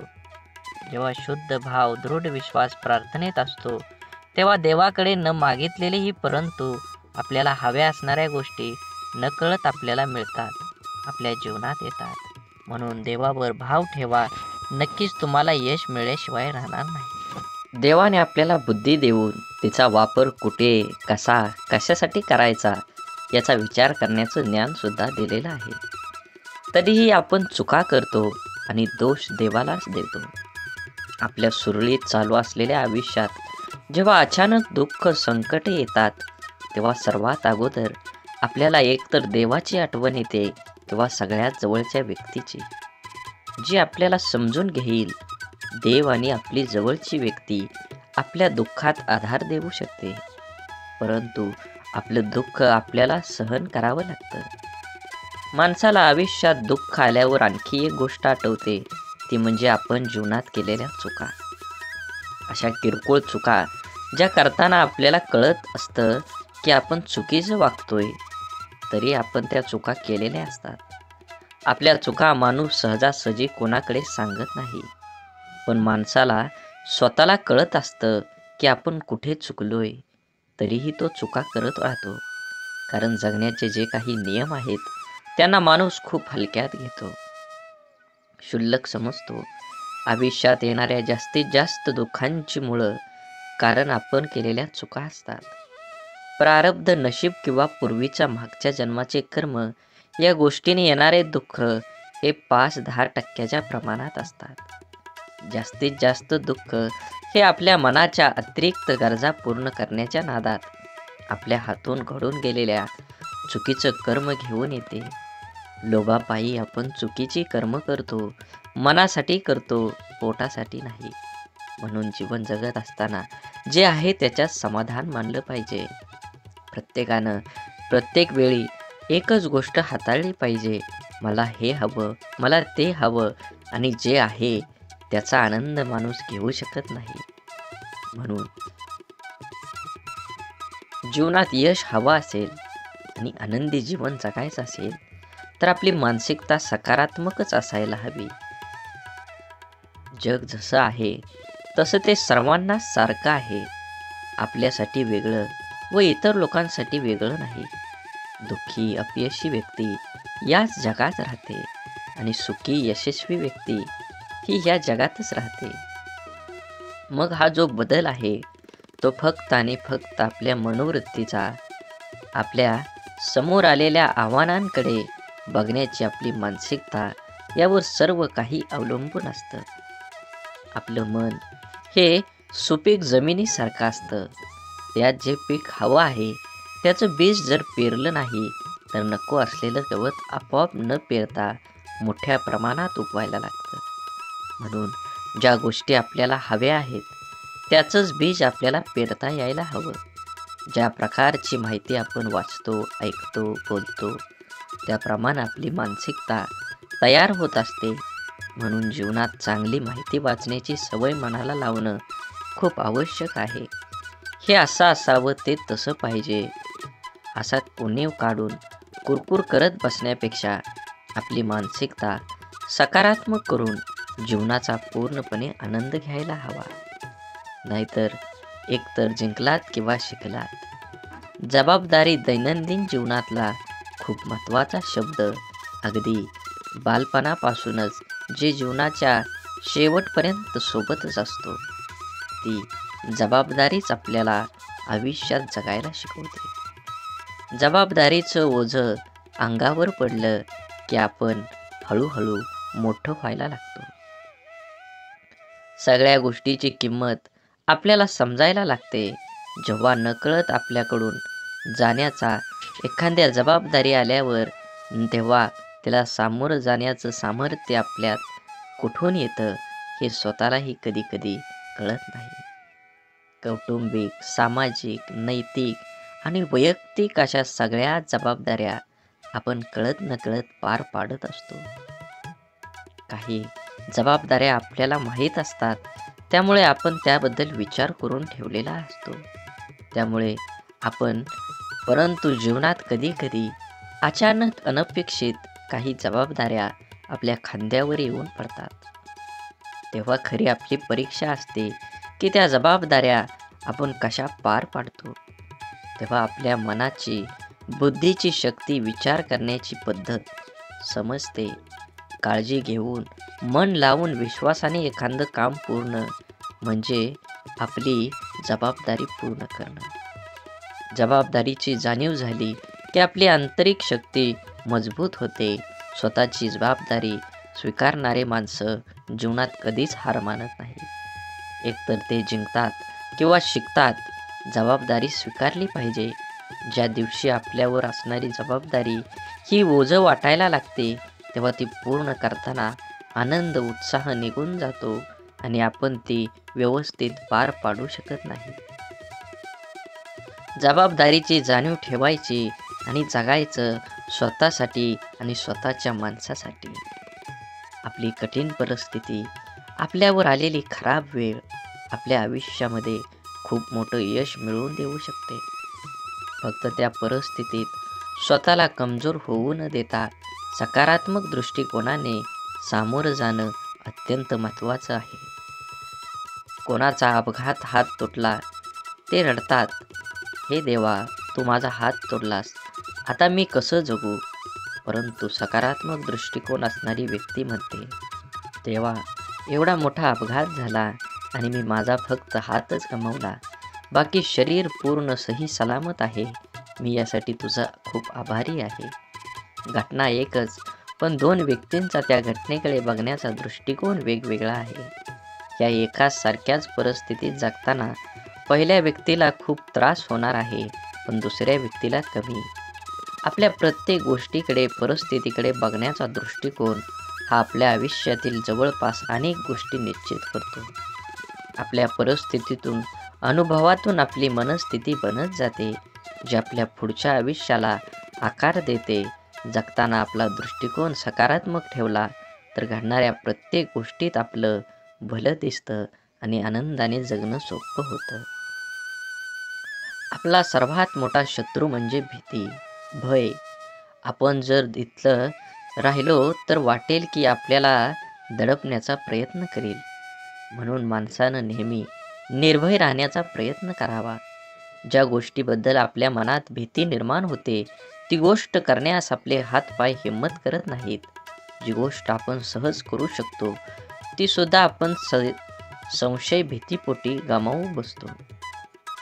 जेव्हा शुद्ध भाव, दृढ विश्वास प्रार्थनेत असतो, तेव्हा देवाकडे न मागितलेलेही परंतु आपल्याला हव्या असणाऱ्या गोष्टी नकळत आपल्याला मिळतात, आपल्या जीवनात येतात. म्हणून देवावर भाव ठेवा, नक्कीच तुम्हाला यश मिळाल्याशिवाय राहणार नाही. देवाने आपल्याला बुद्धी देऊन तिचा वापर कुठे, कसा, कशासाठी करायचा याचा विचार करण्याचं ज्ञान सुद्धा दिलेलं आहे. तरीही आपण चुका करतो आणि दोष देवालाच देतो. आपल्या सुरळीत चालू असलेल्या आयुष्यात जेव्हा अचानक दुःख, संकटे येतात, तेव्हा सर्वात अगोदर आपल्याला एकतर देवाची आठवण येते किंवा सगळ्यात जवळच्या व्यक्तीची, जी आपल्याला समजून घेईल. देव आणि आपली जवळची व्यक्ती आपल्या दुःखात आधार देऊ शकते, परंतु आपलं दुःख आपल्याला सहन करावं लागतं. माणसाला आयुष्यात दुःख आल्यावर आणखी एक गोष्ट आठवते, ती म्हणजे आपण जीवनात केलेल्या चुका. अशा किरकोळ चुका ज्या करताना आपल्याला कळत असतं की आपण चुकीचं वागतोय, तरी आपण त्या चुका केलेल्या असतात. आपल्या चुका माणूस सहजासहजी कोणाकडे सांगत नाही, पण माणसाला स्वतःला कळत असतं की आपण कुठे चुकलोय, तरीही तो चुका करत राहतो. कारण जगण्याचे जे काही नियम आहेत त्यांना माणूस खूप हलक्यात घेतो, क्षुल्लक समजतो. आयुष्यात येणाऱ्या जास्तीत जास्त दुःखांची मुळं कारण आपण केलेल्या चुका असतात. प्रारब्ध, नशीब किंवा पूर्वीच्या मागच्या जन्माचे कर्म या गोष्टीने येणारे दुःख हे 5-10% प्रमाणात असतात. जास्तीत जास्त दुःख हे आपल्या मनाच्या अतिरिक्त गरजा पूर्ण करण्याच्या नादात आपल्या हातून घडून गेलेल्या चुकीचं कर्म घेऊन येते. लोभापायी आपण चुकीची कर्म करतो, मनासाठी करतो, पोटासाठी नाही. म्हणून जीवन जगत असताना जे आहे त्याच्यात समाधान मानलं पाहिजे. प्रत्येकानं प्रत्येक वेळी एकच गोष्ट हाताळली पाहिजे, मला हे हवं, मला ते हवं, आणि जे आहे त्याचा आनंद माणूस घेऊ शकत नाही. म्हणून जीवनात यश हवं असेल आणि आनंदी जीवन जगायचं असेल तर आपली मानसिकता सकारात्मकच असायला हवी. जग जसं आहे तसं ते सर्वांना सारखं आहे, आपल्यासाठी वेगळं व इतर लोकांसाठी वेगळं नाही. दुःखी, अपयशी व्यक्ती याच जगात राहते आणि सुखी, यशस्वी व्यक्ती ही या जगातच राहते. मग हा जो बदल आहे तो फक्त आणि फक्त आपल्या मनोवृत्तीचा, आपल्या समोर आलेल्या आव्हानांकडे बघण्याची आपली मानसिकता यावर सर्व काही अवलंबून असतं. आपलं मन हे सुपीक जमिनीसारखं असतं. त्यात जे पीक हवं आहे त्याचं बीज जर पेरलं नाही तर नको असलेलं गवत आपोआप न पेरता मोठ्या प्रमाणात उगवायला लागतं. म्हणून ज्या गोष्टी आपल्याला हव्या आहेत त्याचंच बीज आपल्याला पेरता यायला हवं. ज्या प्रकारची माहिती आपण वाचतो, ऐकतो, बोलतो त्याप्रमाणे आपली मानसिकता तयार होत असते. म्हणून जीवनात चांगली माहिती वाचण्याची सवय मनाला लावणं खूप आवश्यक आहे. हे असं असावं, ते तसं पाहिजे असा उणीव काढून कुरकुर करत बसण्यापेक्षा आपली मानसिकता सकारात्मक करून जीवनाचा पूर्णपणे आनंद घ्यायला हवा. नाहीतर एकतर जिंकलात किंवा शिकलात. जबाबदारी दैनंदिन जीवनातला खूप महत्त्वाचा शब्द. अगदी बालपणापासूनच जे जीवनाच्या शेवटपर्यंत सोबतच असतो, ती जबाबदारीच आपल्याला आयुष्यात जगायला शिकवते. जबाबदारीचं ओझं अंगावर पडलं की आपण हळूहळू मोठं व्हायला लागतो. सगळ्या गोष्टीची किंमत आपल्याला समजायला लागते जेव्हा नकळत आपल्याकडून जाण्याचा एखाद्या जबाबदारी आल्यावर, तेव्हा त्याला सामोरं जाण्याचं सामर्थ्य आपल्यात कुठून येतं हे स्वतःलाही कधी कधी कळत नाही. कौटुंबिक, सामाजिक, नैतिक आणि वैयक्तिक अशा सगळ्या जबाबदाऱ्या आपण कळत नकळत पार पाडत असतो. काही जबाबदाऱ्या आपल्याला माहीत असतात, त्यामुळे आपण त्याबद्दल विचार करून ठेवलेला असतो. त्यामुळे आपण परंतु जीवनात कधी-कधी अचानक अनपेक्षित काही जबाबदाऱ्या आपल्या खांद्यावर येऊन पडतात. तेव्हा खरी आपली परीक्षा असते की त्या जबाबदाऱ्या आपण कशा पार पाडतो. तेव्हा आपल्या मनाची, बुद्धीची शक्ती, विचार करण्याची पद्धत समजते. काळजी घेऊन, मन लावून, विश्वासाने एखादं काम पूर्ण म्हणजे आपली जबाबदारी पूर्ण करणं. जबाबदारीची जाणीव झाली की आपली आंतरिक शक्ती मजबूत होते. स्वतःची जबाबदारी स्वीकारणारे माणसं जीवनात कधीच हार मानत नाही. एकतर ते जिंकतात किंवा शिकतात. जबाबदारी स्वीकारली पाहिजे. ज्या दिवशी आपल्यावर असणारी जबाबदारी ही ओझं वाटायला लागते, तेव्हा ती पूर्ण करताना आनंद, उत्साह निघून जातो आणि आपण ती व्यवस्थित पार पाडू शकत नाही. जबाबदारीची जाणीव ठेवायची आणि जगायचं स्वतःसाठी आणि स्वतःच्या माणसासाठी. आपली कठीण परिस्थिती, आपल्यावर आलेली खराब वेळ आपल्या आयुष्यामध्ये खूप मोठं यश मिळवून देऊ शकते. फक्त त्या परिस्थितीत स्वतःला कमजोर होऊ न देता सकारात्मक दृष्टिकोनाने सामोरं जाणं अत्यंत महत्त्वाचं आहे. कोणाचा अपघात हात तुटला, ते रडतात, हे देवा, तू माझा हात तोडलास, आता मी कसं जगू? परंतु सकारात्मक दृष्टिकोन असणारी व्यक्ती म्हणते, देवा, एवढा मोठा अपघात झाला आणि मी माझा फक्त हातच गमावला, बाकी शरीर पूर्ण सही सलामत आहे. मी यासाठी तुझा खूप आभारी आहे. घटना एकच, पण दोन व्यक्तींचा त्या घटनेकडे बघण्याचा दृष्टिकोन वेगवेगळा आहे. या एकाच सारख्याच परिस्थितीत जगताना पहिल्या व्यक्तीला खूप त्रास होणार आहे, पण दुसऱ्या व्यक्तीला कमी. आपल्या प्रत्येक गोष्टीकडे, परिस्थितीकडे बघण्याचा दृष्टिकोन हा आपल्या आयुष्यातील जवळपास अनेक गोष्टी निश्चित करतो. आपल्या परिस्थितीतून, अनुभवातून आपली मनस्थिती बनत जाते, जी आपल्या पुढच्या आयुष्याला आकार देते. जगताना आपला दृष्टिकोन सकारात्मक ठेवला तर घडणाऱ्या प्रत्येक गोष्टीत आपलं भलं दिसतं आणि आनंदाने जगणं सोपं होतं. आपला सर्वात मोठा शत्रू म्हणजे भीती, भय. आपण जर इथलं राहिलो तर वाटेल की आपल्याला दडपण्याचा प्रयत्न करेल. म्हणून माणसानं नेहमी निर्भय राहण्याचा प्रयत्न करावा. ज्या गोष्टीबद्दल आपल्या मनात भीती निर्माण होते, ती गोष्ट करण्यास आपले हातपाय हिंमत करत नाहीत. जी गोष्ट आपण सहज करू शकतो, ती सुद्धा आपण संशय, भीतीपोटी गमावू बसतो.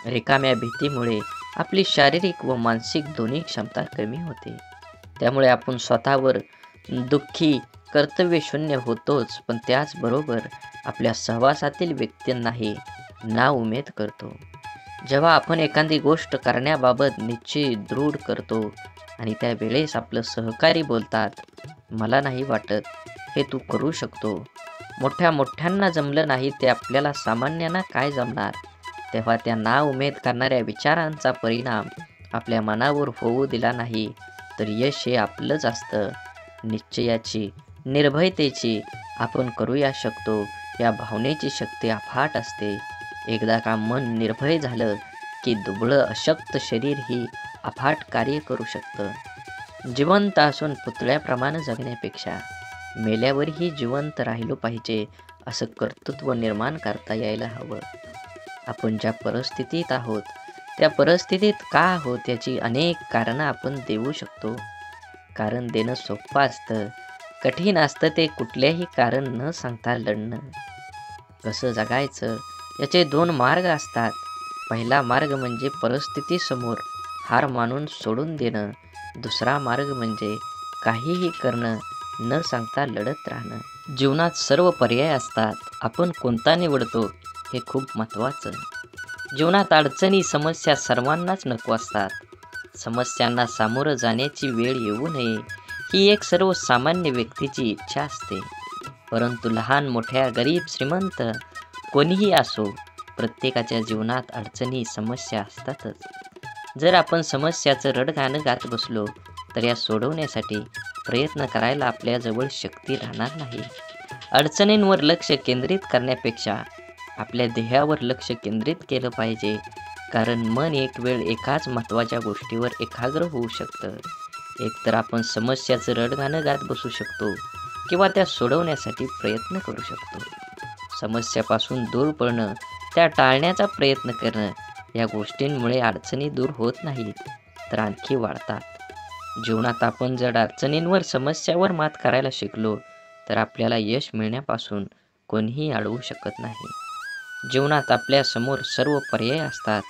रिकाम्या भीतीमुळे आपली शारीरिक व मानसिक दोन्ही क्षमता कमी होते. त्यामुळे आपण स्वतःवर दुःखी, कर्तव्यशून्य होतोच, पण त्याचबरोबर आपल्या सहवासातील व्यक्तींनाही नाउमेद करतो. जेव्हा आपण एखादी गोष्ट करण्याबाबत निश्चय दृढ करतो आणि त्यावेळेस आपलं सहकारी बोलतात, मला नाही वाटत हे तू करू शकतो, मोठ्यांना जमलं नाही ते आपल्याला सामान्यांना काय जमणार, तेव्हा त्या नाउमेद करणाऱ्या विचारांचा परिणाम आपल्या मनावर होऊ दिला नाही तर यश हे आपलंच असतं. निश्चयाची, निर्भयतेची, आपण करूया शकतो या भावनेची शक्ती अफाट असते. एकदा का मन निर्भय झालं की दुबळं अशक्त शरीर ही अफाट कार्य करू शकतं. जिवंत असून पुतळ्याप्रमाणे जगण्यापेक्षा मेल्यावरही जिवंत राहिलो पाहिजे असं कर्तृत्व निर्माण करता यायला हवं. आपण ज्या परिस्थितीत आहोत, त्या परिस्थितीत का आहोत याची अनेक कारणं आपण देऊ शकतो. कारण देणं सोपं असतं, कठीण असतं ते कुठल्याही कारण न सांगता लढणं. कसं जगायचं याचे दोन मार्ग असतात. पहिला मार्ग म्हणजे परिस्थितीसमोर हार मानून सोडून देणं. दुसरा मार्ग म्हणजे काहीही करणं, न सांगता लढत राहणं. जीवनात सर्व पर्याय असतात, आपण कोणता निवडतो हे खूप महत्त्वाचं. जीवनात अडचणी, समस्या सर्वांनाच नको असतात. समस्यांना सामोरं जाण्याची वेळ येऊ नये ही एक सर्वसामान्य व्यक्तीची इच्छा असते. परंतु लहान, मोठ्या, गरीब, श्रीमंत कोणीही असो, प्रत्येकाच्या जीवनात अडचणी, समस्या असतातच. जर आपण समस्याचं रडगाणं गात बसलो तर या सोडवण्यासाठी प्रयत्न करायला आपल्याजवळ शक्ती राहणार नाही. अडचणींवर लक्ष केंद्रित करण्यापेक्षा आपल्या ध्येयावर लक्ष केंद्रित केलं पाहिजे, कारण मन एक वेळ एकाच महत्त्वाच्या गोष्टीवर एकाग्र होऊ शकतं. एकतर आपण समस्याचं रडगाणं गात बसू शकतो किंवा त्या सोडवण्यासाठी प्रयत्न करू शकतो. समस्यापासून दूर पळणं, त्या टाळण्याचा प्रयत्न करणं या गोष्टींमुळे अडचणी दूर होत नाहीत, तर आणखी वाढतात. जीवनात आपण जर अडचणींवर, समस्यावर मात करायला शिकलो तर आपल्याला यश मिळण्यापासून कोणीही अडवू शकत नाही. जीवनात आपल्या समोर सर्व पर्याय असतात,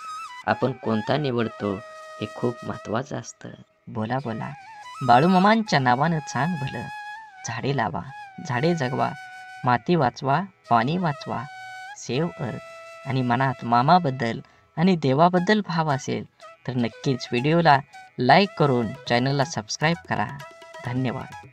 आपण कोणता निवडतो हे खूप महत्त्वाचं असतं. बोला बोला बाळूमामांच्या नावानं सांग भलं. झाडे लावा, झाडे जगवा, माती वाचवा, पाणी वाचवा, सेव्ह अर्थ. आणि मनात मामाबद्दल आणि देवाबद्दल भाव असेल तर नक्कीच व्हिडिओला लाईक करून चॅनलला सबस्क्राईब करा. धन्यवाद.